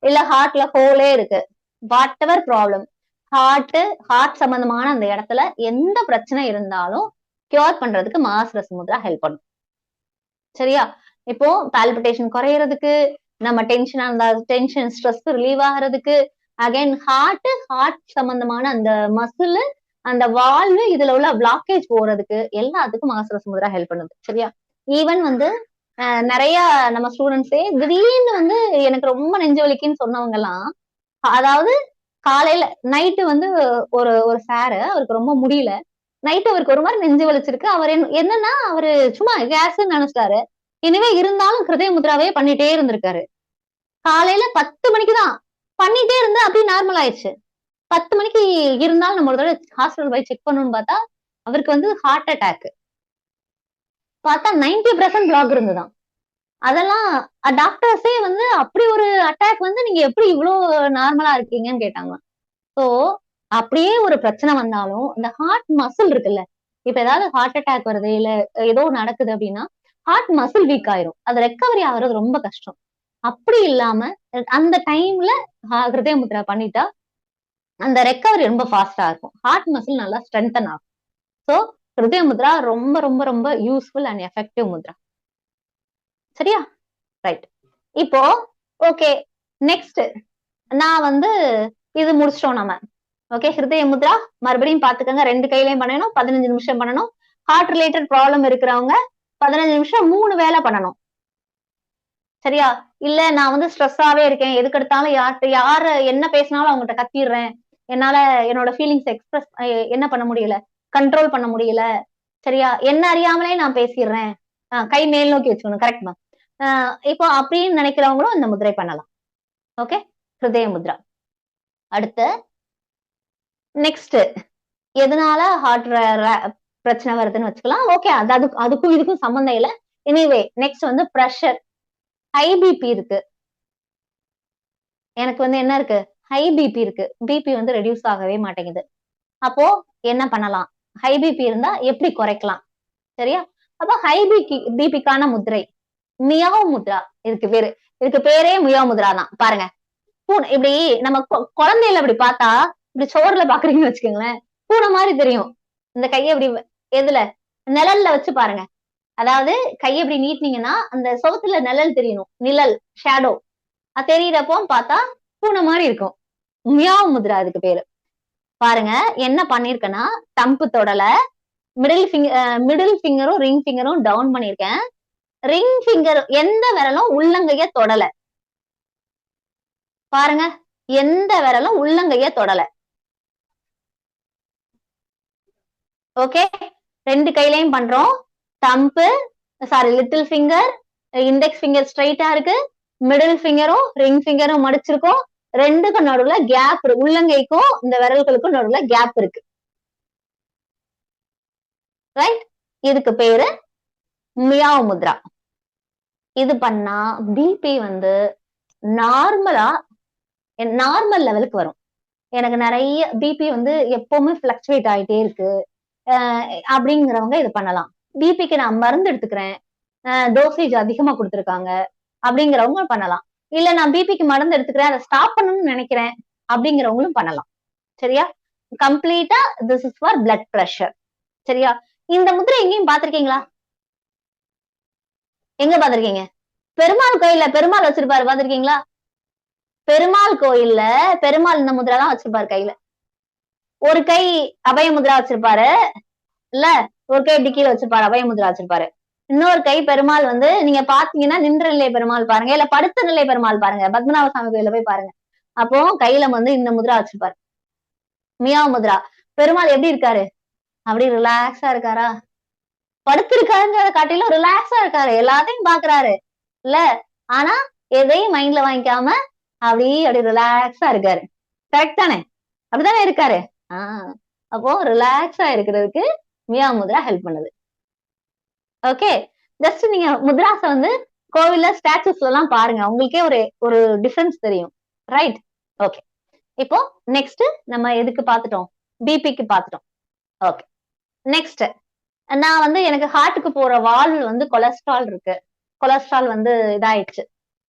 இல்ல ஹார்ட்ல ஹோலே இருக்கு, வாட் எவர் ப்ராப்ளம், ஹார்ட் சம்பந்தமான அந்த இடத்துல எந்த பிரச்சனை இருந்தாலும் கியூர் பண்றதுக்கு மாஸ்ரஸ் முத்ரா ஹெல்ப் பண்ணும். சரியா? இப்போ பால்பிட்டேஷன் குறையறதுக்கு, நம்ம டென்ஷனா இருந்தா டென்ஷன் ஸ்ட்ரெஸ் ரிலீவ் ஆகிறதுக்கு, அகைன் ஹார்ட் சம்பந்தமான அந்த மசில், அந்த வால்வு, இதுல உள்ள பிளாக்கேஜ் போறதுக்கு எல்லாத்துக்கும் மாஸ்ரஸ் முத்ரா ஹெல்ப் பண்ணுது. சரியா? ஈவன் வந்து நிறைய நம்ம ஸ்டூடெண்ட்ஸே திடீர்னு வந்து எனக்கு ரொம்ப நெஞ்சு வலிக்குன்னு சொன்னவங்க எல்லாம், அதாவது காலையில நைட்டு வந்து ஒரு ஒரு சாரு அவருக்கு ரொம்ப முடியல, நைட்டு அவருக்கு ஒரு மாதிரி நெஞ்சு வலிச்சிருக்கு, அவர் என்னன்னா அவரு சும்மா கேஸ் நினைச்சிட்டாரு, எனவே இருந்தாலும் ஹிருதய முத்ராவே பண்ணிட்டே இருந்திருக்காரு. காலையில 10 மணிக்குதான் பண்ணிட்டே இருந்தா அப்படியே நார்மல் ஆயிடுச்சு. 10 மணிக்கு இருந்தாலும் நம்ம ஒரு தடவை ஹாஸ்பிட்டல் போய் செக் பண்ணணும்னு பார்த்தா அவருக்கு வந்து ஹார்ட் அட்டாக். பார்த்தா 90% பிளாக் இருந்துதான். அதெல்லாம் டாக்டர்ஸே வந்து அப்படி ஒரு அட்டாக் வந்து நீங்க எப்படி இவ்வளவு நார்மலா இருக்கீங்கன்னு கேட்டாங்க. சோ அப்படியே ஒரு பிரச்சனை வந்தாலும் இந்த ஹார்ட் மசில் இருக்குல்ல, இப்ப ஏதாவது ஹார்ட் அட்டாக் வருது இல்ல ஏதோ நடக்குது அப்படின்னா ஹார்ட் மசில் வீக் ஆயிரும், அது ரெக்கவரி ஆகுறது ரொம்ப கஷ்டம். அப்படி இல்லாம அந்த டைம்ல ஹிருதய முத்ரா பண்ணிட்டா அந்த ரெக்கவரி ரொம்ப ஃபாஸ்டா இருக்கும், ஹார்ட் மசில் நல்லா ஸ்ட்ரென்தன் ஆகும். சோ ஹிருதய முத்ரா ரொம்ப ரொம்ப ரொம்ப யூஸ்ஃபுல் அண்ட் எஃபெக்டிவ் முத்ரா. சரியா? ரைட். இப்போ ஓகே, நெக்ஸ்ட் நான் வந்து இது முடிச்சிட்டோம் நம்ம. ஓகே, ஹிருதய முத்ரா மறுபடியும் பாத்துக்கோங்க, 2 கையிலயும் பண்ணணும், 15 நிமிஷம் பண்ணணும். ஹார்ட் ரிலேட்டட் ப்ராப்ளம் இருக்கிறவங்க 15 நிமிஷம் 3 வேலை பண்ணணும். சரியா? இல்ல நான் வந்து ஸ்ட்ரெஸ்ஸாவே இருக்கேன், எதுக்கு எடுத்தாலும் யாரு என்ன பேசினாலும் அவங்ககிட்ட கத்திடுறேன், என்னால என்னோட ஃபீலிங்ஸ் எக்ஸ்பிரஸ் என்ன பண்ண முடியல, கண்ட்ரோல் பண்ண முடியல, சரியா, என்ன அறியாமலே நான் பேசிடுறேன், கை மேல் நோக்கி வச்சுக்கணும், கரெக்ட்மா. இப்போ அப்படின்னு நினைக்கிறவங்களும் இந்த முத்ரை பண்ணலாம். ஓகே, ஹிருதய முத்ரா. அடுத்து நெக்ஸ்ட் எதனால ஹார்ட் பிரச்சனை வருதுன்னு வச்சுக்கலாம். ஓகே, அதுக்கும் இதுக்கும் சம்பந்தம் இல்லை. எனிவே நெக்ஸ்ட் வந்து பிரஷர், ஹை பிபி இருக்கு, எனக்கு வந்து என்ன இருக்கு, ஹை பிபி இருக்கு, பிபி வந்து ரெடியூஸ் ஆகவே மாட்டேங்குது. அப்போ என்ன பண்ணலாம், ஹை பிபி இருந்தா எப்படி குறைக்கலாம்? சரியா? அப்போ ஹை பிபிக்கான முத்ரை மியாவ் முத்ரா, இதுக்கு பேரே மியாவ் முத்ரா தான். பாருங்க, இப்படி நம்ம குழந்தையில இப்படி பார்த்தா, இப்படி சோறுல பாக்குறீங்கன்னு வச்சுக்கோங்களேன், பூனை மாதிரி தெரியும். இந்த கையை இப்படி எதுல நிழல்ல வச்சு பாருங்க, அதாவது கையை இப்படி நீட்டினீங்கன்னா அந்த சோத்துல நிழல் தெரியணும், நிழல் ஷேடோ தெரியறப்போ பார்த்தா பூனை மாதிரி இருக்கும். மியாவ் முத்ரா அதுக்கு பேரு. பாருங்க என்ன பண்ணிருக்கேன்னா, தம்பு தொடல, மிடில் ஃபிங்கரும் ரிங் ஃபிங்கரும் டவுன் பண்ணிருக்கேன். ரிங் ஃபிங்கர் எந்த விரலும் உள்ளங்கைய தொடல. பாருங்க, எந்த விரலும் உள்ளங்கைய தொடல. ஓகே, 2 கையிலையும் பண்றோம். தம்பு லிட்டில் ஃபிங்கர், இண்டெக்ஸ் ஃபிங்கர் ஸ்ட்ரைட்டா இருக்கு, மிடில் ஃபிங்கரும் ரிங் ஃபிங்கரும் மடிச்சிருக்கோம், 2க்கும் நடுவுல கேப் இருக்கு, உள்ளங்கைக்கும் இந்த விரல்களுக்கும் நடுவுல கேப் இருக்கு. ரைட், இதுக்கு பேரு மியாவ் முத்ரா. இது பண்ணா பிபி வந்து நார்மல் லெவலுக்கு வரும். எனக்கு நிறைய பிபி வந்து எப்பவுமே பிளக்சுவேட் ஆயிட்டே இருக்கு அப்படிங்கிறவங்க இது பண்ணலாம். பிபிக்கு நான் மருந்து எடுத்துக்கிறேன், டோசேஜ் அதிகமா கொடுத்துருக்காங்க அப்படிங்கிறவங்க பண்ணலாம். இல்ல நான் பிபிக்கு மருந்து எடுத்துக்கிறேன், அதை ஸ்டாப் பண்ணணும்னு நினைக்கிறேன் அப்படிங்கிறவங்களும் பண்ணலாம். சரியா? கம்ப்ளீட்டா this is for blood pressure. சரியா? இந்த முத்திரை எங்கேயும் பாத்திருக்கீங்களா? எங்க பாத்திருக்கீங்க? பெருமாள் கோயில்ல பெருமாள் வச்சிருப்பாரு, பாத்திருக்கீங்களா? பெருமாள் கோயில்ல பெருமாள் இந்த முதிரை தான் வச்சிருப்பாரு கையில. ஒரு கை அபய முதிரா வச்சிருப்பாரு, இல்ல ஒரு கை இப்படி கீழே வச்சிருப்பாரு, அபய முதிரா வச்சிருப்பாரு. இன்னொரு கை பெருமாள் வந்து நீங்க பாத்தீங்கன்னா நின்ற நிலை பெருமாள் பாருங்க, இல்ல படுத்த நிலை பெருமாள் பாருங்க, பத்மநாப சாமி கோயில போய் பாருங்க. அப்போ கையில வந்து இந்த முதிரா வச்சிருப்பாரு, மியாவ் முதிரா. பெருமாள் எப்படி இருக்காரு? அப்படி ரிலாக்ஸா இருக்காரா? படுத்திருக்காருங்கிறத காட்டிலும் ரிலாக்ஸா இருக்காரு, எல்லாத்தையும் பாக்குறாரு இல்ல, ஆனா எதையும் மைண்ட்ல வாங்கிக்காம அப்படி ரிலாக்ஸா இருக்காரு. கரெக்ட் தானே? அப்படித்தானே இருக்காரு. அப்போ ரிலாக்ஸா இருக்கிறதுக்கு மியா முத்ரா ஹெல்ப் பண்ணுது. ஓகே, ஜஸ்ட் நீங்க முத்ராஸ வந்து கோவில்ல ஸ்டாச்சுஸ்ல எல்லாம் பாருங்க, உங்களுக்கே ஒரு ஒரு டிஃபரன்ஸ் தெரியும். ரைட்? ஓகே, இப்போ நெக்ஸ்ட் நம்ம எதுக்கு பார்த்துட்டோம்? பிபிக்கு பார்த்துட்டோம். ஓகே, நெக்ஸ்ட் நான் வந்து எனக்கு ஹார்ட்டுக்கு போற வால்வு வந்து கொலஸ்ட்ரால் இருக்கு, கொலஸ்ட்ரால் வந்து இதாயிடுச்சு,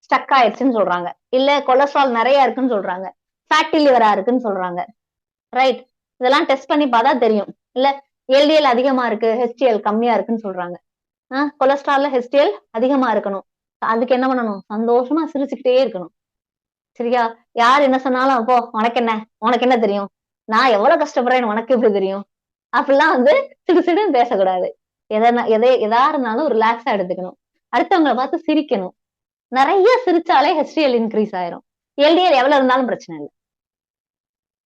ஸ்டக் ஆயிடுச்சுன்னு சொல்றாங்க, இல்ல கொலஸ்ட்ரால் நிறைய இருக்குன்னு சொல்றாங்க, ஃபேட்டி லிவரா இருக்குன்னு சொல்றாங்க. ரைட்? இதெல்லாம் டெஸ்ட் பண்ணி பார்த்தா தெரியும். இல்ல எல்டிஎல் அதிகமா இருக்கு, ஹெச்டிஎல் கம்மியா இருக்குன்னு சொல்றாங்க. கொலஸ்ட்ரால்ல ஹெச்டிஎல் அதிகமா இருக்கணும். அதுக்கு என்ன பண்ணணும்? சந்தோஷமா சிரிச்சுக்கிட்டே இருக்கணும். சரியா? யார் என்ன சொன்னாலும் அப்போ உனக்கு என்ன, உனக்கு என்ன தெரியும், நான் எவ்வளவு கஷ்டப்படுறேன்னு உனக்கு எப்படி தெரியும், அப்படிலாம் வந்து சிடுசிடுன்னு பேசக்கூடாது. எதா இருந்தாலும் ரிலாக்ஸா எடுத்துக்கணும். அடுத்தவங்களை பார்த்து சிரிக்கணும். நிறைய சிரிச்சாலே ஹெச்டிஎல் இன்க்ரீஸ் ஆயிரும். எல்டிஎல் எவ்வளவு இருந்தாலும் பிரச்சனை இல்லை.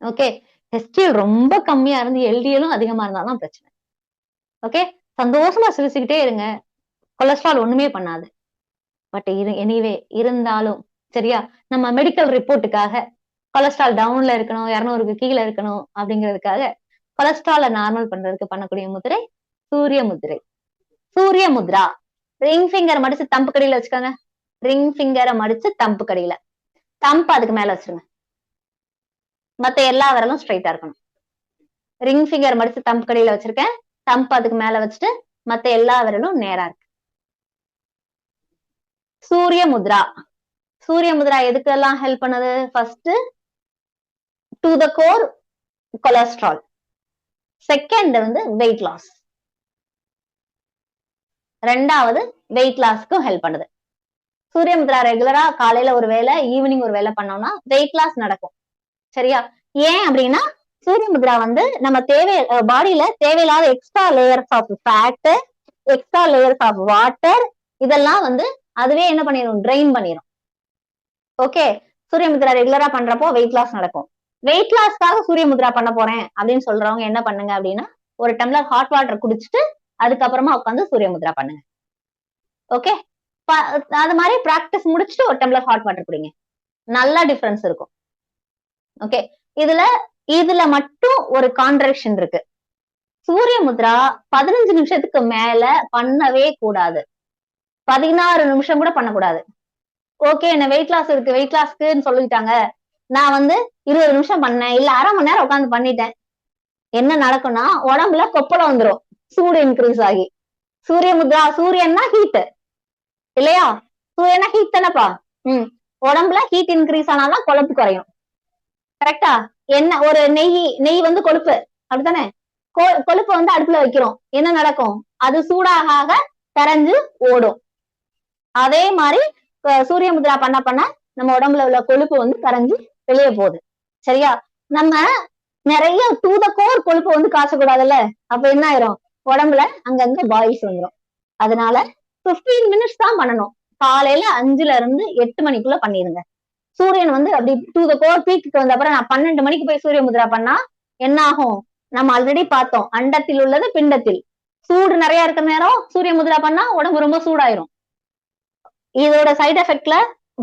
ஓகே, ஹெச்டிஎல் ரொம்ப கம்மியா இருந்து எல்டிஎலும் அதிகமா இருந்தாலும் பிரச்சனை. ஓகே, சந்தோஷமா சிரிச்சுக்கிட்டே இருங்க, கொலஸ்ட்ரால் ஒண்ணுமே பண்ணாது. பட் எனிவே இருந்தாலும் சரியா, நம்ம மெடிக்கல் ரிப்போர்ட்டுக்காக கொலஸ்ட்ரால் டவுன்ல இருக்கணும், 200க்கு கீழே இருக்கணும் அப்படிங்கிறதுக்காக கொலஸ்ட்ரால நார்மல் பண்றதுக்கு பண்ணக்கூடிய முதிரை சூரிய முதிரை. சூரிய முத்ரா. ரிங் ஃபிங்கர் மடிச்சு தம்பு கடியில வச்சுக்கோங்க. ரிங் ஃபிங்கரை மடிச்சு தம்பு கடியில, தம்பு அதுக்கு மேல வச்சிருங்க. மத்த எல்லா விரலும் ஸ்ட்ரைட்டா இருக்கணும். ரிங் ஃபிங்கர் மடிச்சு தம்பு கடியில வச்சிருக்கேன், தம்பு அதுக்கு மேல வச்சுட்டு மத்த எல்லா விரலும் நேரா இருக்கு. சூரிய முத்ரா. சூரிய முத்ரா எதுக்கெல்லாம் ஹெல்ப் பண்ணுது? First to the core cholesterol, second வந்து வெயிட் லாஸ், ரெண்டாவது வெயிட் லாஸ்க்கும் ஹெல்ப் பண்ணுது. சூரிய முத்ரா ரெகுலரா காலையில ஒரு வேலை, ஈவினிங் ஒரு வேலை பண்ணோம்னா வெயிட் லாஸ் நடக்கும். சரியா? ஏன் அப்படின்னா சூரிய முத்ரா வந்து நம்ம பாடியில தேவையில்லாத extra layers of fat, extra layers of water, இதெல்லாம் வந்து அதுவே என்ன பண்ணிடும்? ட்ரெயின் பண்ணிடும். ஓகே, சூரிய முத்ரா ரெகுலரா பண்றப்போ வெயிட் லாஸ் நடக்கும். வெயிட் லாஸ்க்காக சூரிய முத்ரா பண்ண போறேன் அப்படின்னு சொல்றவங்க என்ன பண்ணுங்க அப்படின்னா, ஒரு டம்ளர் ஹாட் வாட்டர் குடிச்சிட்டு அதுக்கப்புறமா உட்காந்து சூரிய முத்ரா பண்ணுங்க. ஓகே, அது மாதிரி பிராக்டிஸ் முடிச்சுட்டு ஒரு டம்ளர் ஹாட் வாட்டர் குடிங்க, நல்ல டிஃபரன்ஸ் இருக்கும். ஓகே, இதுல மட்டும் ஒரு கான்ட்ராக்ஷன் இருக்கு. சூரிய முத்ரா 15 நிமிஷத்துக்கு மேல பண்ணவே கூடாது, 16 நிமிஷம் கூட பண்ணக்கூடாது. ஓகே, என்ன வெயிட் லாஸ் இருக்கு, வெயிட் லாஸ்க்குன்னு சொல்லிட்டாங்க, நான் வந்து 20 நிமிஷம் பண்ணேன், இல்ல அரை மணி நேரம் உட்காந்து பண்ணிட்டேன், என்ன நடக்கும்னா உடம்புல கொப்பளம் வந்துடும், சூடு இன்க்ரீஸ் ஆகி. சூரிய முத்ரா, சூரியன்னா ஹீட் இல்லையா, சூரியனா ஹீட் தானப்பா. உடம்புல ஹீட் இன்க்ரீஸ் ஆனாதான் கொழுப்பு குறையும். கரெக்டா? என்ன ஒரு நெய் வந்து கொழுப்பு, அப்படித்தானே? கொழுப்பு வந்து அடுப்புல வைக்கிறோம், என்ன நடக்கும்? அது சூடாக கரைஞ்சு ஓடும். அதே மாதிரி சூரிய முத்ரா பண்ண பண்ண நம்ம உடம்புல உள்ள கொழுப்பு வந்து கரைஞ்சு வெளியே போகுது. சரியா? நம்ம நிறைய டு த கோர் கொழுப்பு வந்து காசக்கூடாதுல்ல, அப்ப என்ன ஆயிரும்? உடம்புல அங்கங்க பாய்ஸ் வந்துடும். அதனால 15 மினிட்ஸ் தான் பண்ணணும். காலையில 5ல இருந்து 8 மணிக்குள்ள பண்ணிருங்க. சூரியன் வந்து அப்படி டு த கோர் பீக்கு வந்த அப்புறம் நான் 12 மணிக்கு போய் சூரிய முத்ரா பண்ணா என்ன ஆகும்? நம்ம ஆல்ரெடி பார்த்தோம், அண்டத்தில் உள்ளது பிண்டத்தில். சூடு நிறைய இருக்கிற நேரம் சூரிய முத்ரா பண்ணா உடம்பு ரொம்ப சூடாயிரும். இதோட சைட் எஃபெக்ட்ல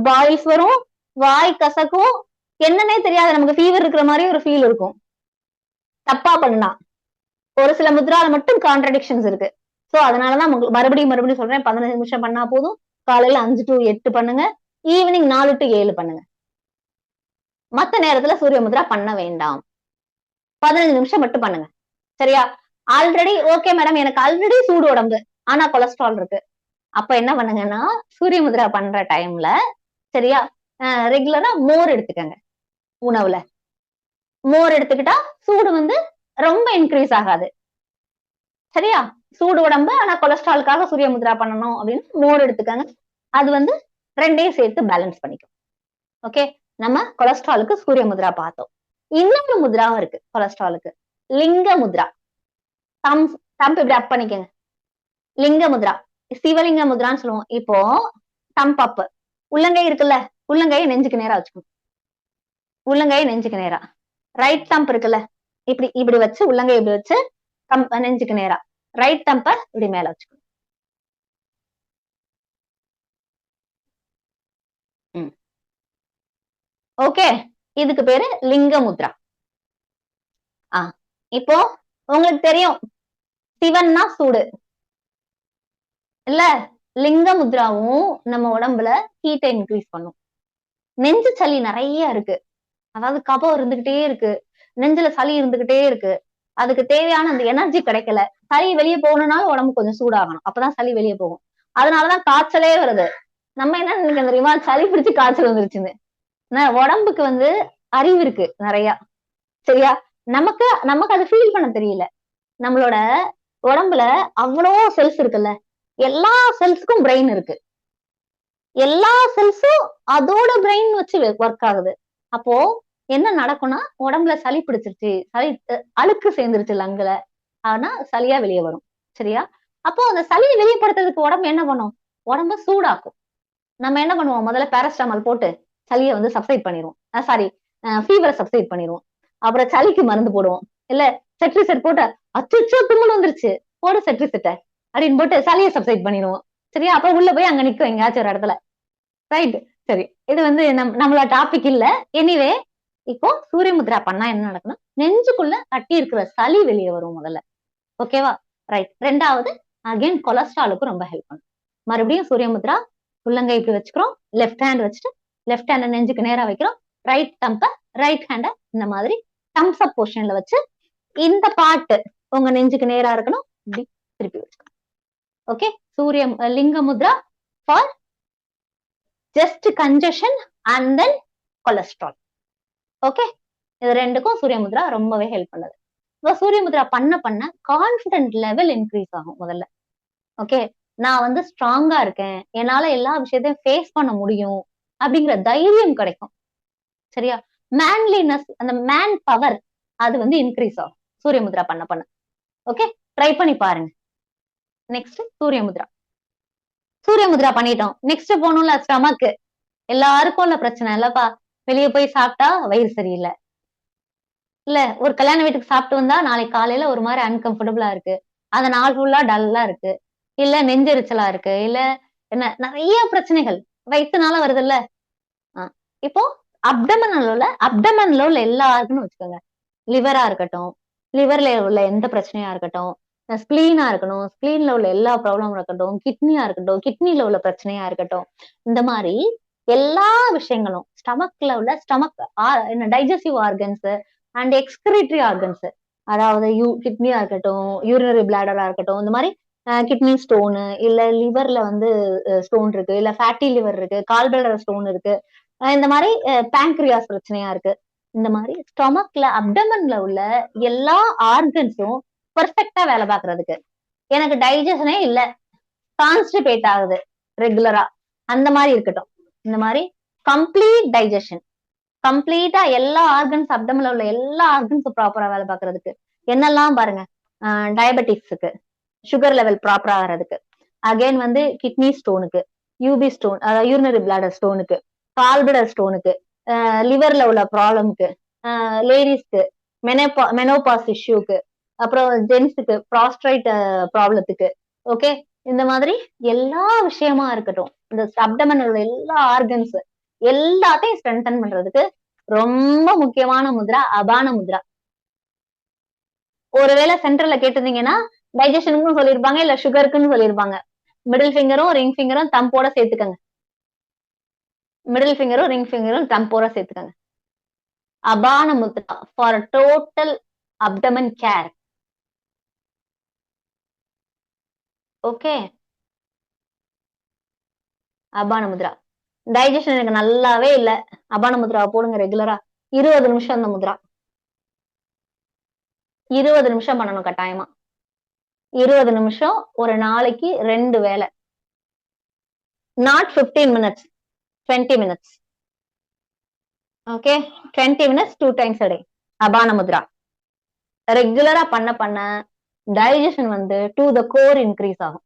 பாய்ஸ் வரும், வாய் கசக்கும், என்னன்னே தெரியாது, நமக்கு ஃபீவர் இருக்கிற மாதிரி ஒரு ஃபீல் இருக்கும். தப்பா பண்ணா ஒரு சில முத்ரால மட்டும் கான்ட்ரடிக்ஷன்ஸ் இருக்கு. சோ அதனாலதான் மறுபடியும் சொல்றேன், 15 நிமிஷம் பண்ணா போதும். காலையில 5 to 8 பண்ணுங்க, ஈவினிங் 4 to 7 பண்ணுங்க. மத்த நேரத்துல சூரிய முத்ரா பண்ண வேண்டாம், 15 நிமிஷம் மட்டும் பண்ணுங்க. சரியா? ஆல்ரெடி ஓகே மேடம், எனக்கு ஆல்ரெடி சூடு உடம்பு, ஆனா கொலஸ்ட்ரால் இருக்கு, அப்ப என்ன பண்ணுங்கன்னா சூரிய முத்ரா பண்ற டைம்ல சரியா ரெகுலரா மோர் எடுத்துக்கங்க. உணவுல மோர் எடுத்துக்கிட்டா சூடு வந்து ரொம்ப இன்க்ரீஸ் ஆகாது. சரியா? சூடு உடம்பு ஆனா கொலஸ்ட்ராலுக்காக சூரிய முத்ரா பண்ணணும் அப்படின்னு மோர் எடுத்துக்கங்க. அது வந்து ரெண்டையும் சேர்த்து பேலன்ஸ் பண்ணிக்கும். ஓகே, நம்ம கொலஸ்ட்ராலுக்கு சூரிய முத்ரா பார்த்தோம். இன்னொரு முத்ராவும் இருக்கு கொலஸ்ட்ராலுக்கு, லிங்க முத்ரா. தம்ப் இப்படி அப் பண்ணிக்கங்க. லிங்க முத்ரா, சிவலிங்க முத்ரான்னு சொல்லுவோம். இப்போ தம்ப் அப், உள்ளங்கை இருக்குல்ல, உள்ளங்கையை நெஞ்சுக்கு நேரா வச்சுக்கணும். உள்ளங்கையை நெஞ்சுக்கு நேரா, ரைட் தம்ப் இருக்குல்ல, இப்படி வச்சு உள்ளங்கை இப்படி வச்சு நெஞ்சுக்கு நேரா, ரைட் தம்ப இப்படி மேல வச்சுக்கணும். ஓகே, இதுக்கு பேரு லிங்க முத்ரா. இப்போ உங்களுக்கு தெரியும், சிவன்னா சூடு இல்ல. லிங்க முத்ராவும் நம்ம உடம்புல ஹீட்டை இன்க்ரீஸ் பண்ணும். நெஞ்சு சளி நிறைய இருக்கு, அதாவது கபம் இருந்துகிட்டே இருக்கு, நெஞ்சுல சளி இருந்துகிட்டே இருக்கு, அதுக்கு தேவையான அந்த எனர்ஜி கிடைக்கல. சளி வெளியே போகணும்னாலும் உடம்பு கொஞ்சம் சூடாகணும், அப்பதான் சளி வெளியே போகும். அதனாலதான் காய்ச்சலே வருது. நம்ம என்ன நினைக்கிறோம் தெரியுமா, சளி பிடிச்சு காய்ச்சல் வந்துருச்சுன்னு. உடம்புக்கு வந்து அறிவு இருக்கு நிறைய, சரியா? நமக்கு அது ஃபீல் பண்ண தெரியல. நம்மளோட உடம்புல அவ்வளோ செல்ஸ் இருக்குல்ல, எல்லா செல்ஸ்க்கும் பிரெயின் இருக்கு, எல்லா செல்ஸும் அதோட பிரெயின் வச்சு ஒர்க் ஆகுது. அப்போ என்ன நடக்கும்னா, உடம்புல சளி பிடிச்சிருச்சு, சளி அழுக்கு சேர்ந்துருச்சு லங்குல, ஆனா சளியா வெளியே வரும், சரியா? அப்போ அந்த சளியை வெளியப்படுத்துறதுக்கு உடம்பு என்ன பண்ணும், உடம்ப சூடாக்கும். நம்ம என்ன பண்ணுவோம், முதல்ல பேராசிட்டமால் போட்டு சளியை வந்து சப்சைட் பண்ணிடுவோம், ஃபீவரை சப்சைட் பண்ணிடுவோம். அப்புறம் சளிக்கு மருந்து போடுவோம், இல்ல செட்ரிசெட் போட்டு அச்சோ தும்மல் வந்துருச்சு போடு செட்ரிசெட்டை அப்படின்னு போட்டு சளியை சப்சைட் பண்ணிடுவோம், சரியா? அப்ப உள்ள போய் அங்க நிக்கும் எங்கேயாச்சும் ஒரு இடத்துல, ரைட்? சரி, இது வந்து நம்மளோட டாபிக் இல்ல. எனிவே, இப்போ சூரிய முத்ரா பண்ணா என்ன நடக்கும்னா, நெஞ்சுக்குள்ள கட்டி இருக்கிற சளி வெளியே வரும் முதல்ல, ஓகேவா? ரைட். ரெண்டாவது, அகைன் கொலஸ்ட்ராலுக்கு ரொம்ப ஹெல்ப் பண்ணும். மறுபடியும் சூரிய முத்ரா, உள்ளங்கை இப்படி வச்சுக்கிறோம், லெஃப்ட் ஹேண்ட் வச்சுட்டு லெஃப்ட் ஹேண்ட நெஞ்சுக்கு நேரா வைக்கிறோம், ரைட் ஹேண்ட இந்த மாதிரி தம்ஸ் அப் பொசிஷன்ல வச்சு இந்த பாட்டு உங்க நெஞ்சுக்கு நேரா இருக்கணும், இப்படி திருப்பி வச்சுக்கணும். ஓகே, சூரிய லிங்க Mudra for just congestion and then cholesterol. Okay, இது ரெண்டுக்கும் சூரிய முத்ரா ரொம்பவே ஹெல்ப் பண்ணுது. இப்போ சூரிய முத்ரா பண்ண கான்பிடன்ட் லெவல் இன்க்ரீஸ் ஆகும் முதல்ல. ஓகே, நான் வந்து ஸ்ட்ராங்கா இருக்கேன், என்னால எல்லா விஷயத்தையும் ஃபேஸ் பண்ண முடியும் அப்படிங்கிற தைரியம் கிடைக்கும், சரியா? மேன்லினஸ், அந்த மேன் பவர், அது வந்து இன்க்ரீஸ் ஆகும் சூரிய முத்ரா பண்ண. ஓகே, ட்ரை பண்ணி பாருங்க. நெக்ஸ்ட் சூரிய முத்ரா பண்ணிட்டோம். நெக்ஸ்ட் போகணும்ல ஸ்டமக்கு. எல்லாருக்கும் உள்ள பிரச்சனை இல்லப்பா, வெளியே போய் சாப்பிட்டா வயிறு சரியில்லை, இல்ல ஒரு கல்யாண வீட்டுக்கு சாப்பிட்டு வந்தா நாளைக்கு காலையில ஒரு மாதிரி அன்கம்ஃபர்டபுளா இருக்கு, அந்த நாள் ஃபுல்லா டல்லா இருக்கு, இல்ல நெஞ்செரிச்சலா இருக்கு, இல்ல என்ன நிறைய பிரச்சனைகள் வயிற்றுனால வருது இல்ல. இப்போ அப்டமன்ல உள்ள எல்லா ஆர்கனும் வச்சுக்கோங்க. லிவரா இருக்கட்டும், லிவர்ல உள்ள எந்த பிரச்சனையா இருக்கட்டும், ஸ்பிளீனா இருக்கணும், ஸ்பிளீன்ல உள்ள எல்லா ப்ராப்ளமும் இருக்கட்டும், கிட்னியா இருக்கட்டும், கிட்னில உள்ள பிரச்சனையா இருக்கட்டும், இந்த மாதிரி எல்லா விஷயங்களும் ஸ்டமக்ல உள்ள digestive organs and excretory organs, அதாவது கிட்னியா இருக்கட்டும், யூரினரி பிளாடரா இருக்கட்டும், இந்த மாதிரி கிட்னி ஸ்டோனு, இல்ல லிவர்ல வந்து ஸ்டோன் இருக்கு, இல்ல ஃபேட்டி லிவர் இருக்கு, கால் பிளாடர் ஸ்டோன் இருக்கு, இந்த மாதிரி பேங்க்ரியாஸ் பிரச்சனையா இருக்கு, இந்த மாதிரி ஸ்டொமக்ல அப்டமன்ல உள்ள எல்லா ஆர்கன்ஸும் பெர்ஃபெக்டா வேலை பார்க்கறதுக்கு, எனக்கு டைஜஷனே இல்ல, கான்ஸ்டிபேட் ஆகுது ரெகுலரா, அந்த மாதிரி இருக்கட்டும், இந்த மாதிரி கம்ப்ளீட் டைஜஷன், கம்ப்ளீட்டா எல்லா ஆர்கன்ஸ், அப்டமன்ல உள்ள எல்லா ஆர்கன்ஸும் ப்ராப்பரா வேலை பார்க்கறதுக்கு என்னெல்லாம் பாருங்க, டயபெட்டிக்ஸுக்கு, சுகர் லெவல் ப்ராப்பரா ஆகிறதுக்கு, அகைன் வந்து கிட்னி ஸ்டோனுக்கு, யூபி ஸ்டோன், அதாவது யூரினரி பிளாடர் ஸ்டோனுக்கு, கால்பிளடர் ஸ்டோனுக்கு, லிவர்ல உள்ள ப்ராப்ளம்க்கு, லேடிஸ்க்கு மெனோபாஸ் இஷ்யூக்கு, அப்புறம் ஜென்ஸுக்கு ப்ராஸ்ட்ரைட் ப்ராப்ளத்துக்கு, ஓகே, இந்த மாதிரி எல்லா விஷயமா இருக்கட்டும், இந்த அப்டமன்ல உள்ள எல்லா ஆர்கன்ஸ் எல்லாத்தையும் ஸ்ட்ரென்தன் பண்றதுக்கு ரொம்ப முக்கியமான முத்ரா அபான முத்ரா. ஒருவேளை சென்டர்ல கேட்டிருந்தீங்கன்னா டைஜஷனுக்கும் சொல்லியிருப்பாங்க, இல்ல சுகருக்குன்னு சொல்லியிருப்பாங்க. மிடில் ஃபிங்கரும் ரிங் ஃபிங்கரும் தம்போட சேர்த்துக்கங்க, மிடில் ஃபிங்கரும் ரிங் ஃபிங்கரும் தம்போட சேர்த்துக்கங்க. Apana mudra for total abdomen care. Okay, Apana mudra. Digestion எனக்கு நல்லாவே இல்ல, அபான முத்ராவை போடுங்க ரெகுலரா, 20 நிமிஷம் அந்த முத்ரா, 20 நிமிஷம் பண்ணணும் கட்டாயமா, 20 நிமிஷம் ஒரு நாளைக்கு 2 வேளை, not 15 minutes, 20 minutes. Okay, 20 minutes 2 times a day. Apana mudra ரெகுலரா பண்ண டைஜஷன் வந்து டு த கோர் இன்க்ரீஸ் ஆகும்.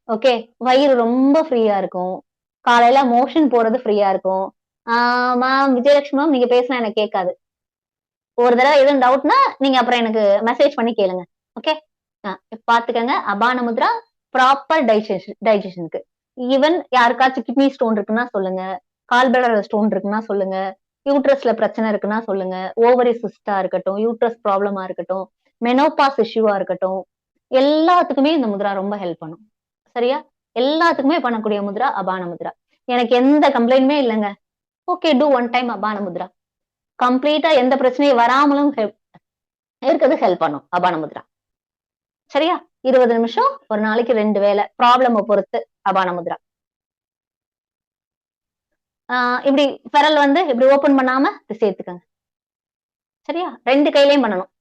ஓகே, வயிறு ரொம்ப ஃப்ரீயா இருக்கும், காலையில மோஷன் போறது ஃப்ரீயா இருக்கும். மேம் விஜயலட்சுமி மேம் நீங்க பேசினா எனக்கு கேட்காது, ஒரு தடவை எதுவும் டவுட்னா நீங்க அப்புறம் எனக்கு மெசேஜ் பண்ணி கேளுங்க. ஓகே, பாத்துக்கங்க. அபான முத்ரா ப்ராப்பர் டைஜஷனுக்கு. ஈவன் யாருக்காச்சும் கிட்னி ஸ்டோன் இருக்குன்னா சொல்லுங்க, கால் பிளாடர் ஸ்டோன் இருக்குன்னா சொல்லுங்க, யூட்ரஸ்ல பிரச்சனை இருக்குன்னா சொல்லுங்க, ஓவரி சிஸ்டா இருக்கட்டும், யூட்ரஸ் ப்ராப்ளமா இருக்கட்டும், மெனோபாஸ் இஷ்யூவா இருக்கட்டும், எல்லாத்துக்குமே இந்த முத்ரா ரொம்ப ஹெல்ப் பண்ணும். சரியா? எல்லாத்துக்குமே பண்ணக்கூடிய முத்ரா அபான முத்ரா. எனக்கு எந்த கம்ப்ளைண்ட்மே இல்லைங்க. Okay, do one time Apana mudra. கம்ப்ளீட்டா எந்த பிரச்சனையும் வராமலும் இருக்கிறது ஹெல்ப் பண்ணும் அபான முத்ரா. சரியா? 20 நிமிஷம் ஒரு நாளைக்கு 2 வேளை ப்ராப்ளம பொறுத்து அபான முத்ரா. இப்படி விரல் வந்து இப்படி ஓபன் பண்ணாம சேர்த்துக்கங்க. சரியா? 2 கையிலயும் பண்ணணும்.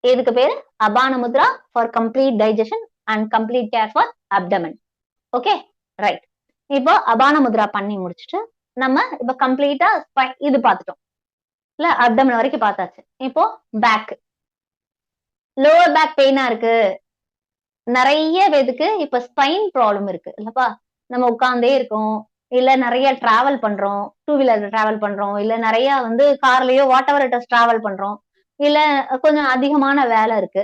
இதுக்கு பேரு Apana mudra for complete digestion and complete care for abdomen. Okay, right. இப்போ அபான முத்ரா பண்ணி முடிச்சுட்டு நம்ம இப்ப கம்ப்ளீட்டா இது பார்த்துட்டோம் இல்ல, அப்டமன் வரைக்கும் பார்த்தாச்சு. இப்போ பேக், லோவர் பேக் பெயினா இருக்கு. நிறைய பேருக்கு இப்ப ஸ்பைன் ப்ராப்ளம் இருக்கு இல்லப்பா. நம்ம உட்கார்ந்தே இருக்கோம், இல்ல நிறைய டிராவல் பண்றோம், 2 வீலர்ல டிராவல் பண்றோம், இல்ல நிறைய வந்து கார்லயோ whatever it is travel பண்றோம், இல்ல கொஞ்சம் அதிகமான வேலை இருக்கு,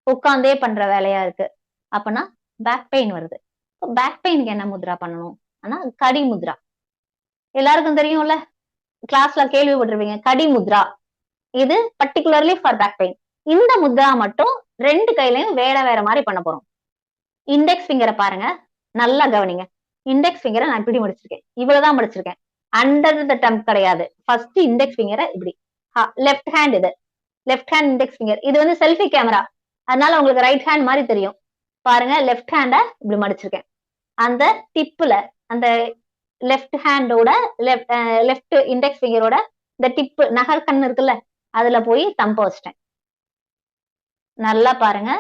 உட்கார்ந்தே பண்ற வேலையா இருக்கு. அப்பனா பேக் பெயின் வருது. பேக் பெயினுக்கு என்ன முத்ரா பண்ணணும்? ஆனா கடி முத்ரா எல்லாருக்கும் தெரியும்ல, கிளாஸ்ல கேள்விப்பட்டிருப்பீங்க. கடி முத்ரா இது பர்டிகுலர்லி ஃபார் பேக் பெயின். இந்த முத்ரா மட்டும் 2 கையிலையும் வேற வேற மாதிரி பண்ண போறோம். இண்டெக்ஸ் ஃபிங்கரை பாருங்க, நல்லா கவனிங்க. இண்டெக்ஸ் ஃபிங்கரை நான் இப்படி முடிச்சிருக்கேன், இவ்வளவுதான் முடிச்சிருக்கேன். அண்டர் த டம் கிடையாது. ஃபர்ஸ்ட் இண்டெக்ஸ் ஃபிங்கரை இப்படி, லெஃப்ட் ஹேண்ட் இது, லெஃப்ட் ஹேண்ட் இண்டெக்ஸ் ஃபிங்கர். இது வந்து செல்ஃபி கேமரா, அதனால உங்களுக்கு ரைட் ஹேண்ட் மாதிரி தெரியும். பாருங்க, லெஃப்ட் ஹேண்ட இப்படி மடிச்சிருக்கேன். அந்த டிப்புல, அந்த லெஃப்ட் ஹேண்டோட லெஃப்ட் இண்டெக்ஸ் ஃபிங்கரோட இந்த டிப்பு நகர் கண்ணு இருக்குல்ல, அதுல போய் தம்ப வச்சிட்டேன். நல்லா பாருங்க,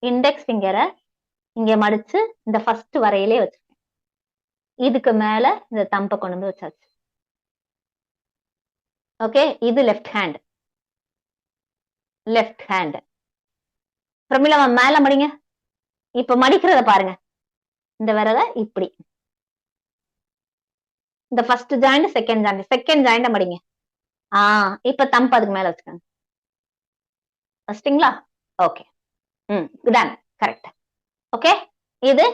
இண்டெக்ஸ் ஃபிங்கரை இங்க மடிச்சு இந்த ஃபர்ஸ்ட் வரையிலே வச்சிருக்கேன். இதுக்கு மேல இந்த தம்பை கொண்டு வந்து வச்சாச்சு. ஓகே, இது left hand. Left hand Pramila மேல மடிங்க. இப்ப மடிக்கிறத பாருங்க, இந்த விரலை இப்படி, இந்த first joint second joint, second joint மடிங்க. இப்ப தம்பு அதுக்கு மேல வச்சுக்கோங்க. வச்சிட்டீங்களா? Okay, done, correct. ஓகே, இது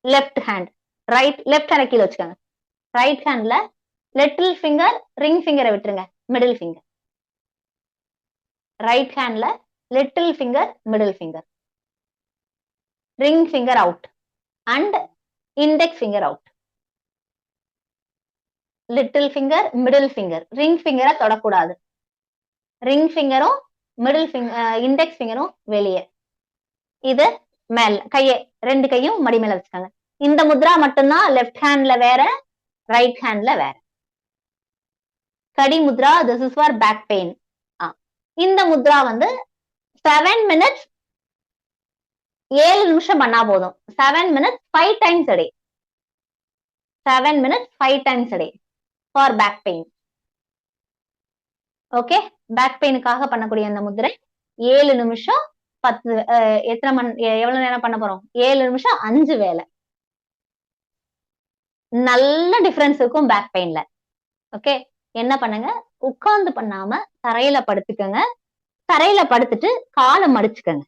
லெஃப்ட் ஹேண்ட். லெஃப்ட் ஹேண்ட் கீழே வச்சுக்கோங்க. ரைட் ஹேண்ட்ல லிட்டில் ஃபிங்கர், ரிங் ஃபிங்கரை விட்டுருங்க, மிடில் ஃபிங்கர். ரைட் ஹேண்ட்ல little finger, middle finger, ring finger out and index finger out. Little finger, middle finger, ring ஃபிங்கரை தொடக்கூடாது. Ring ஃபிங்கரும் middle finger, index ஃபிங்கரும் வெளியே. இது மேல கையை 2 கையும் மடி மேல வச்சுக்காங்க. இந்த முத்ரா மட்டும்தான் லெஃப்ட் ஹேண்ட்ல வேற, ரைட் ஹேண்ட்ல வேற. கடி mudra, this is for back pain. இந்த முத்ரா வந்து 7 minutes 7 நிமிஷம் பண்ணா போதும். 7 minutes 5 times a day. 7 minutes 5 times a day for back pain. Okay, back பெயினுக்காக பண்ணக்கூடிய அந்த முத்திரை 7 நிமிஷம் 10 எவ்வளவு நேரம் பண்ண போறோம்? 7 நிமிஷம் 5 வேலை. நல்ல டிஃபரன்ஸ் இருக்கும் பேக் பெயின்ல. ஓகே, என்ன பண்ணுங்க, உட்கார்ந்து பண்ணாம தரையில படுத்துக்கங்க. தரையில படுத்துட்டு காலை மடிச்சுக்கங்க.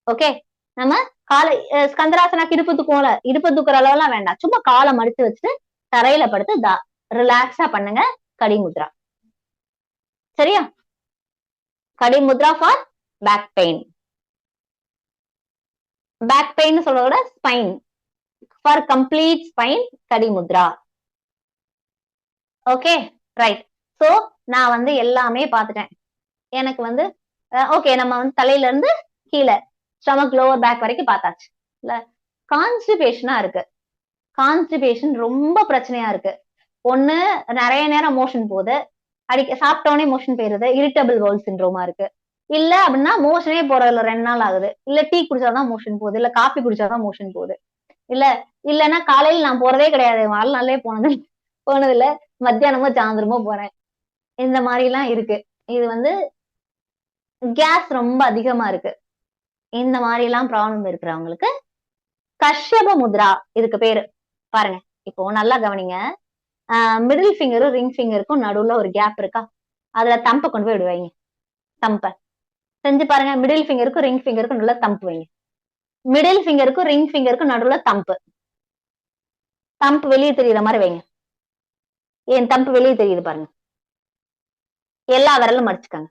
ஓகே, நம்ம காலை ஸ்கந்தராசனாக்கு இடுப்பு தூக்குவோம்ல, இடுப்பு தூக்குற அளவுலாம் வேண்டாம். சும்மா காலை மடிச்சு வச்சுட்டு தரையில படுத்து ரிலாக்ஸா பண்ணுங்க. கடி முத்ரா. சரியா? கடி mudra for back pain. Back pain சொல்றத விட ஸ்பைன், ஃபார் கம்ப்ளீட் ஸ்பைன் கடி முத்ரா. Okay, right. சோ நான் வந்து எல்லாமே பார்த்துட்டேன். எனக்கு வந்து ஓகே, நம்ம வந்து தலையில இருந்து கீழே ஸ்டமக் லோவர் பேக் வரைக்கும் பார்த்தாச்சு இல்ல. கான்ஸ்டிபேஷனா இருக்கு. கான்ஸ்டிபேஷன் ரொம்ப பிரச்சனையா இருக்கு. ஒண்ணு, நிறைய நேரம் மோஷன் போகுது, சாப்பிட்டோடனே மோஷன் போயிருது, இரிட்டபிள் பவுல் சிண்ட்ரோமா இருக்கு. இல்ல அப்படின்னா மோஷனே போறதுல 2 நாள் ஆகுது. இல்ல டீ குடிச்சாதான் மோஷன் போகுது, இல்ல காபி குடிச்சாதான் மோஷன் போகுது. இல்லன்னா காலையில நான் போறதே கிடையாது, வாழ்நாளே போனது இல்ல, மத்தியானமோ சாயந்தரமோ போறேன். இந்த மாதிரி எல்லாம் இருக்கு. இது வந்து கேஸ் ரொம்ப அதிகமா இருக்கு. இந்த மாதிரி எல்லாம் ப்ராப்ளம் இருக்கிறவங்களுக்கு கஷ்யப முத்ரா இதுக்கு பேரு. பாருங்க, இப்போ நல்லா கவனிங்க. மிடில் ஃபிங்கரும் ரிங் ஃபிங்கருக்கும் நடுவுல ஒரு கேப் இருக்கா, அதுல தம்பை கொண்டு போய் விடுவாங்க. தம்பை செஞ்சு பாருங்க. மிடில் ஃபிங்கருக்கும் ரிங் ஃபிங்கருக்கும் நடுவுல தம்பு வைங்க. மிடில் ஃபிங்கருக்கும் ரிங் ஃபிங்கருக்கும் நடுவுல தம்பு வெளியே தெரியுற மாதிரி வைங்க. ஏன் தம்பு வெளியே தெரியுது பாருங்க. எல்லா விரலும் மடிச்சுக்காங்க.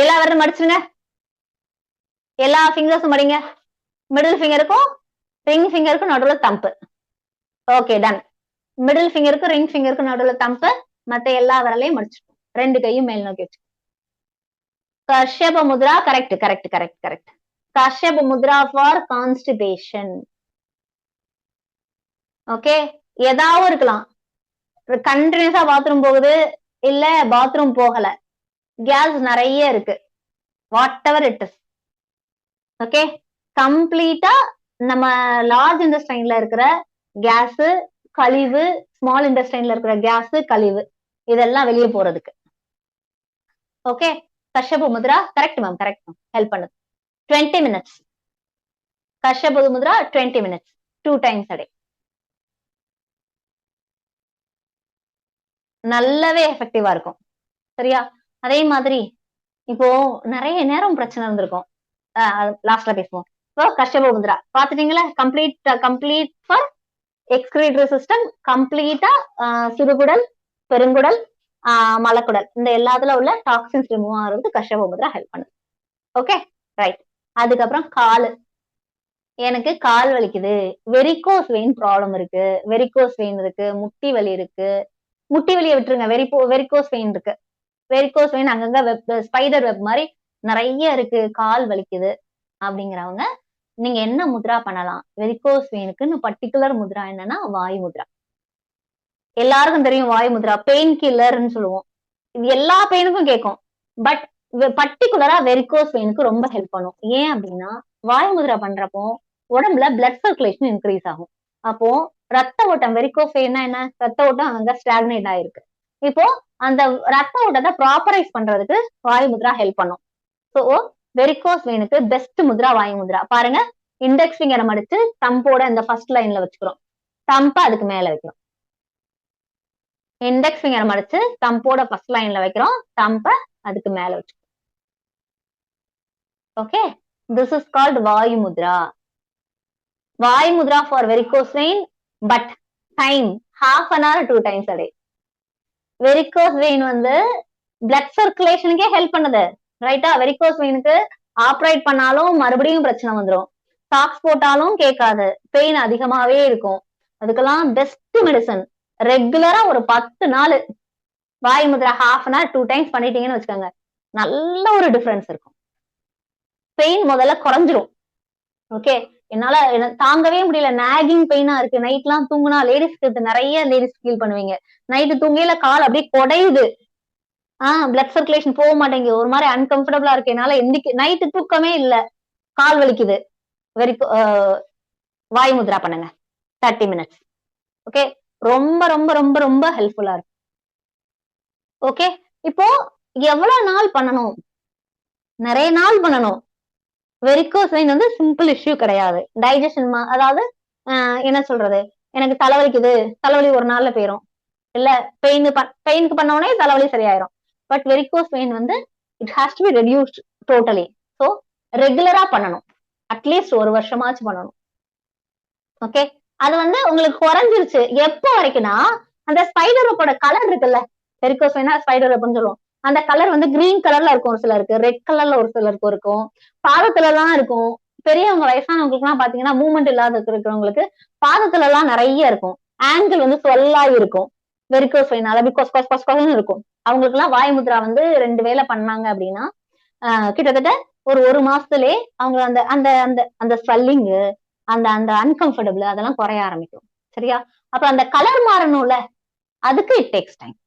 எல்லா விரலும் மடிச்சிருங்க. எல்லா ஃபிங்கர்ஸும் மடிங்க. மிடில் ஃபிங்கருக்கும் ரிங் ஃபிங்கருக்கும் நடுவுல தம்பு. Okay done. மிடில் ஃபிங்கருக்கும் ரிங் ஃபிங்கருக்கும் நடுவுல தம்பு. மத்த எல்லா விரலையும் மடிச்சிருக்கோம். 2 கையும் மேல் நோக்கி வச்சு. Kashyapa Mudra. Correct correct correct correct. Kashyapa mudra for constipation. Okay, ஏதாவது இருக்கலாம். கண்டினியூஸா பாத்ரூம் போகுது, இல்ல பாத்ரூம் போகல, கேஸ் நிறைய இருக்கு, what ever it is. Okay, கம்ப்ளீட்டா நம்ம லார்ஜ் இன்டெஸ்டைன்ல இருக்கிற கேஸ், கழிவு, ஸ்மால் இன்டெஸ்டைன்ல இருக்கிற கேஸ், கழிவு இதெல்லாம் வெளியே போறதுக்கு. Okay, Kashyapa Mudra. Correct ma'am, correct ma'am, help பண்ணுது. 20 minutes. Kashyapa Mudra 20 minutes, 2 times a day. நல்லாவே எஃபெக்டிவா இருக்கும். சரியா? அதே மாதிரி இப்போ நிறைய நேரம் பிரச்சனை இருந்திருக்கும், லாஸ்ட்ல பேசுவோம். இப்போ கஷ்யப முத்ரா பாத்துட்டீங்களா? கம்ப்ளீட் ஃபார் எக்ஸ்கிரீட்டரி சிஸ்டம், கம்ப்ளீட்டா சிறுகுடல், பெருங்குடல், மலக்குடல், இந்த எல்லாத்துல உள்ள டாக்ஸின்ஸ் ரிமூவ் ஆகிறதுக்கு கஷ்யப முத்ரா ஹெல்ப் பண்ணுது. Okay right. அதுக்கப்புறம் காலு. எனக்கு கால் வலிக்குது, வெரிகோஸ் வெயின் ப்ராப்ளம் இருக்கு, வெரிகோஸ் வெயின் இருக்கு, முட்டி வலி இருக்கு. முட்டி வலியை விட்டுருங்க, வெரிகோஸ் வெயின் இருக்கு. வெரிகோஸ் வெயின் அங்கங்க ஸ்பைடர் வெப் மாதிரி நிறைய இருக்கு, கால் வலிக்குது அப்படிங்கிறவங்க நீங்க என்ன முத்ரா பண்ணலாம்? வெரிகோஸ் வெயினுக்குன்னு பர்டிகுலர் முத்ரா என்னன்னா வாயு முத்ரா. எல்லாருக்கும் தெரியும் வாயு முத்ரா பெயின் கில்லர்ன்னு சொல்லுவோம். இது எல்லா பெயினுக்கும் கேட்கும். பட் பர்டிகுலரா வெரிகோஸ் வெயினுக்கு ரொம்ப ஹெல்ப் பண்ணும். ஏன் அப்படின்னா வாயு முத்ரா பண்றப்போ உடம்புல பிளட் சர்க்குலேஷன் இன்க்ரீஸ் ஆகும். அப்போ ரத்த ஓட்டம், வெரிகோஸ் வெயின்னா என்ன, ரத்த ஓட்டம் அங்க ஸ்டாக்னேட் ஆயிருக்கு. இப்போ அந்த ரத்த ஓட்டத்தை ப்ராப்பரைஸ் பண்றதுக்கு வாயு முத்ரா ஹெல்ப் பண்ணும். ஸோ வெரிகோஸ் வெயினுக்கு பெஸ்ட் முத்ரா வாயு முத்ரா. பாருங்க, இண்டெக்ஸ் ஃபிங்கரை மடிச்சு தம்போட இந்த ஃபர்ஸ்ட் லைன்ல வச்சுக்கிறோம், தம்பை அதுக்கு மேல வைக்கிறோம். இண்டெக்ஸ் ஃபிங்கரை மடிச்சு தம்போட ஃபர்ஸ்ட் லைன்ல வைக்கிறோம், தம்பை அதுக்கு மேல வச்சுக்கிறோம். ஓகே, திஸ் இஸ் கால்ட் வாயு முத்ரா. வாயு mudra for varicose vein, but time half an hour 2 times a day. Varicose vein வந்து பிளட் சர்க்குலேஷனுக்கே ஹெல்ப் பண்ணுது, ரைட்டா? வெரிகோஸ் வெயினுக்கு ஆப்ரேட் பண்ணாலும் மறுபடியும் பிரச்சனை வந்துடும், சாக்ஸ் போட்டாலும் கேட்காது, பெயின் அதிகமாவே இருக்கும். அதுக்கெல்லாம் பெஸ்ட் மெடிசன் ரெகுலரா ஒரு 10 நாள் வாயு Mudra half an hour 2 times பண்ணிட்டீங்கன்னு வச்சுக்கோங்க, நல்ல ஒரு டிஃபரன்ஸ் இருக்கும். பெயின் முதல்ல குறைஞ்சிரும். ஓகே, என்னால தாங்கவே முடியல, நாகிங் பெயினா இருக்கு, நைட்லாம் தூங்குனா, லேடிஸ்க்கு நிறைய லேடிஸ் ஃபீல் பண்ணுவீங்க, நைட்டு தூங்கில கால் அப்படியே குடையுது, பிளட் சர்க்குலேஷன் போக மாட்டேங்குது, ஒரு மாதிரி அன்கம்ஃபர்டபுளா இருக்கு, என்னால நைட்டு தூக்கமே இல்ல, கால் வலிக்குது. வாயு முத்ரா பண்ணுங்க 30 minutes. ஓகே, ரொம்ப ரொம்ப ரொம்ப ரொம்ப ஹெல்ப்ஃபுல்லா இருக்கும். ஓகே, இப்போ எவ்வளவு நாள் பண்ணணும்? நிறைய நாள் பண்ணணும். வெரிகோஸ் வெயின் வந்து சிம்பிள் இஷ்யூ கிடையாது. டைஜஷன், அதாவது என்ன சொல்றது, எனக்கு தலைவலிக்குது, தலைவலி ஒரு நாள்ல போயிரும், இல்ல பெயினுக்கு பண்ண உடனே தலைவலி சரியாயிரும். பட் வெரிகோஸ் வெயின் வந்து it has to be reduced totally. So ரெகுலரா பண்ணணும், அட்லீஸ்ட் ஒரு வருஷமாச்சும் பண்ணணும். ஓகே, அது வந்து உங்களுக்கு குறைஞ்சிருச்சு எப்போ வரைக்கும்னா, அந்த ஸ்பைடர் வெப்போட கலர் இருக்குல்ல, வெரிகோஸ் வெயினா ஸ்பைடர் வெப்னு சொல்லுவோம், அந்த கலர் வந்து கிரீன் கலர்ல இருக்கும், ஒரு சிலருக்கு ரெட் கலர்ல ஒரு சிலருக்கு இருக்கும், பாதத்துல எல்லாம் இருக்கும். பெரியவங்க வயசானவங்களுக்கு எல்லாம் பாத்தீங்கன்னா மூவ்மெண்ட் இல்லாத இருக்கிறவங்களுக்கு பாதத்துல எல்லாம் நிறைய இருக்கும், ஆங்கிள் வந்து சொல்லா இருக்கும், வெரிகோஸ் வெயினால பிகாஸ் கொஸ்ன்னு இருக்கும். அவங்களுக்கு எல்லாம் வாயு முத்ரா வந்து 2 வேளை பண்ணாங்க அப்படின்னா கிட்டத்தட்ட ஒரு மாசத்துலயே அவங்க அந்த அந்த அந்த அந்த ஸ்வெல்லிங்கு, அந்த அந்த அன்கம்ஃபர்டபுள் அதெல்லாம் குறைய ஆரம்பிக்கும். சரியா? அப்ப அந்த கலர் மாறணும்ல, அதுக்கு இட் டேக்ஸ் டைம்.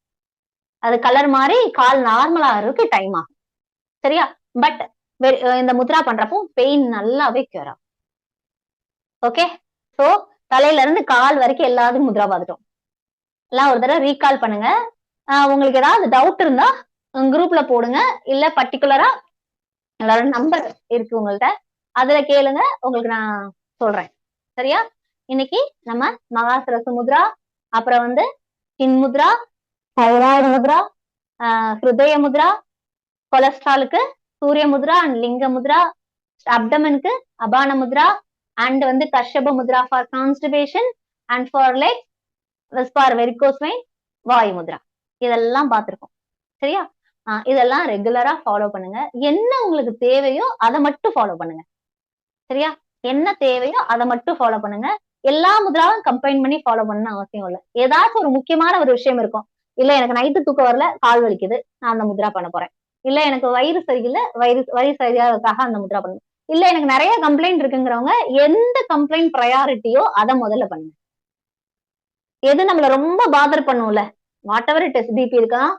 அது கலர் மாறி கால் நார்மல் ஆகிறதுக்கு டைம் ஆகும். சரியா? பட் இந்த முத்ரா பண்றப்போ பெயின் நல்லாவே கியூர் ஆகும். ஓகே, சோ தலையில இருந்து கால் வரைக்கும் எல்லாத்துக்கும் முத்ரா பார்த்துட்டோம். எல்லாம் ஒரு தடவை ரீகால் பண்ணுங்க. உங்களுக்கு ஏதாவது டவுட் இருந்தா குரூப்ல போடுங்க, இல்ல பர்டிகுலரா எல்லாரோட நம்பர் இருக்கு உங்கள்ட்ட, அதுல கேளுங்க, உங்களுக்கு நான் சொல்றேன். சரியா? இன்னைக்கு நம்ம மகாசரச முத்ரா, அப்புறம் வந்து சின் முத்ரா, தைராய்டு முத்ரா, ஹிருதய முத்ரா, கொலஸ்ட்ராலுக்கு சூரிய முத்ரா அண்ட் லிங்க முத்ரா, அப்டமனுக்கு அபான முத்ரா, அண்ட் வந்து Kashyapa mudra for constipation, and for legs for varicose vein Vayu mudra, இதெல்லாம் பார்த்திருக்கோம். சரியா? இதெல்லாம் ரெகுலரா ஃபாலோ பண்ணுங்க. என்ன உங்களுக்கு தேவையோ அதை மட்டும் ஃபாலோ பண்ணுங்க. சரியா? என்ன தேவையோ அதை மட்டும் ஃபாலோ பண்ணுங்க. எல்லா முத்ராவும் கம்பைன் பண்ணி ஃபாலோ பண்ணணும்னு அவசியம் இல்லை. ஏதாச்சும் ஒரு முக்கியமான ஒரு விஷயம் இருக்கும். இல்ல எனக்கு நைட்டு தூக்கம் வரல, கால் வலிக்குது, நான் அந்த முத்ரா பண்ண போறேன். இல்ல எனக்கு வயிறு சரியில்லை, வயிறு சரியாகிறதுக்காக அந்த முத்ரா பண்ணுங்க. இல்ல எனக்கு நிறைய கம்ப்ளைண்ட் இருக்குங்கிறவங்க எந்த கம்ப்ளைண்ட் ப்ரையாரிட்டியோ அதை முதல்ல பண்ணுங்க. எது நம்மள ரொம்ப பாதர் பண்ணும்ல, whatever it is, BP இருக்கலாம்,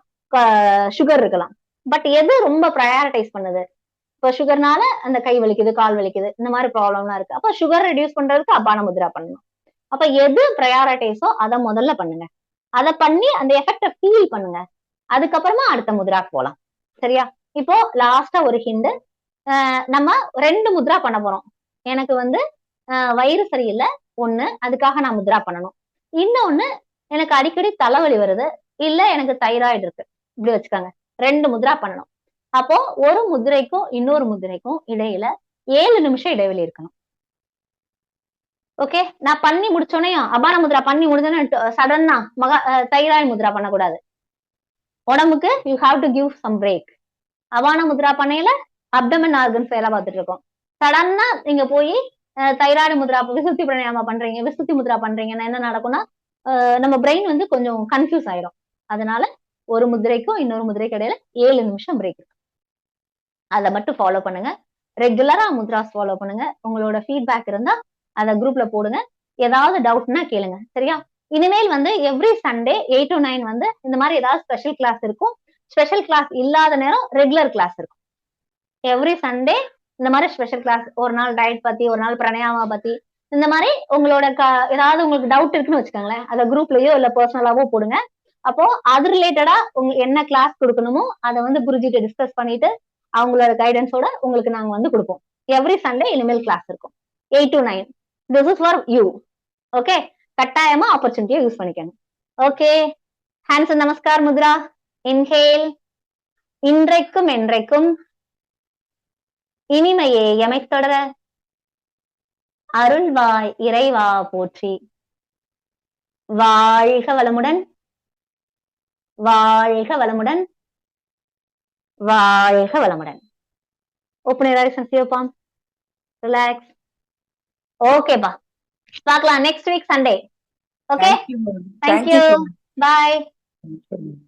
சுகர் இருக்கலாம், பட் எது ரொம்ப ப்ரையாரிட்டைஸ் பண்ணுது? இப்ப சுகர்னால அந்த கை வலிக்குது, கால் வலிக்குது, இந்த மாதிரி ப்ராப்ளம்லாம் இருக்கு. அப்ப சுகர் ரெடியூஸ் பண்றதுக்கு அபான முத்ரா பண்ணணும். அப்ப எது ப்ரையாரிட்டைஸோ அதை முதல்ல பண்ணுங்க. அதை பண்ணி அந்த எஃபெக்ட ஃபீல் பண்ணுங்க. அதுக்கப்புறமா அடுத்த முத்ராக்கு போலாம். சரியா? இப்போ லாஸ்டா ஒரு ஹிண்ட், நம்ம 2 முத்ரா பண்ண போறோம். எனக்கு வந்து வயிறு சரியில்லை ஒண்ணு, அதுக்காக நான் முத்ரா பண்ணணும். இன்னொன்னு, எனக்கு அடிக்கடி தலைவலி வருது, இல்ல எனக்கு தைராய்டு இருக்கு, இப்படி வச்சுக்காங்க. 2 முத்ரா பண்ணணும். அப்போ ஒரு முதிரைக்கும் இன்னொரு முதிரைக்கும் இடையில 7 நிமிஷம் இடைவெளி இருக்கணும். ஓகே, நான் பண்ணி முடிச்சோடனே அபான முத்ரா பண்ணி முடிஞ்சோன்னே சடனா தைராய்டு முத்ரா பண்ணக்கூடாது. உடம்புக்கு you have to give some break. Apana mudra பண்ணையில அப்டமன் ஆர்கன்ஸ் வேலை பார்த்துட்டு இருக்கோம். சடனா நீங்க போய் தைராய்டு முத்ரா, விசுத்தி பிராணாயாமா பண்றீங்க, விசுத்தி முத்ரா பண்றீங்கன்னா என்ன நடக்கும்னா, நம்ம பிரெயின் வந்து கொஞ்சம் கன்ஃபியூஸ் ஆயிரும். அதனால ஒரு முதிரைக்கும் இன்னொரு முதிரைக்கு இடையில 7 நிமிஷம் பிரேக் இருக்கு. அதை மட்டும் ஃபாலோ பண்ணுங்க. ரெகுலரா முத்ராஸ் ஃபாலோ பண்ணுங்க. உங்களோட ஃபீட்பேக் இருந்தா அதை குரூப்ல போடுங்க. ஏதாவது டவுட்னா கேளுங்க. சரியா? இனிமேல் வந்து எவ்ரி சண்டே 8 to 9 வந்து இந்த மாதிரி ஏதாவது ஸ்பெஷல் கிளாஸ் இருக்கும். ஸ்பெஷல் கிளாஸ் இல்லாத நேரம் ரெகுலர் கிளாஸ் இருக்கும். எவ்ரி சண்டே இந்த மாதிரி ஸ்பெஷல் கிளாஸ், ஒரு நாள் டயட் பத்தி, ஒரு நாள் பிராணாயாமா பத்தி, இந்த மாதிரி உங்களோட ஏதாவது உங்களுக்கு டவுட் இருக்குன்னு வச்சுக்கோங்களேன், அதை குரூப்லயோ இல்ல பர்சனலாவோ போடுங்க. அப்போ அது ரிலேட்டடா உங்களுக்கு என்ன கிளாஸ் கொடுக்கணுமோ அதை வந்து குருஜிட்ட டிஸ்கஸ் பண்ணிட்டு அவங்களோட கைடன்ஸோட உங்களுக்கு நாங்க வந்து கொடுப்போம். எவ்ரி சண்டே இனிமேல் கிளாஸ் இருக்கும் 8 to 9. This is for you. Okay, கட்டாயமா ஆப்பர்ச்சுனிட்டியை யூஸ் பண்ணிக்கணும். ஓகே, ஹேண்ட்ஸ் நமஸ்கார் முத்ரா. இன்ஹேல். இன்றைக்கும் என்றைக்கும் இனிமையே எமை தொடர அருள்வாய் இறைவா போற்றி. வாழ்க வளமுடன், வாழ்க வளமுடன், வாழ்க வளமுடன். Open your eyes and see your palm. Relax. Okay, பா. பார்க்கலாம் next week Sunday. Okay? Thank you, ma'am. Thank Thank you you. so much. Bye. Thank you, ma'am.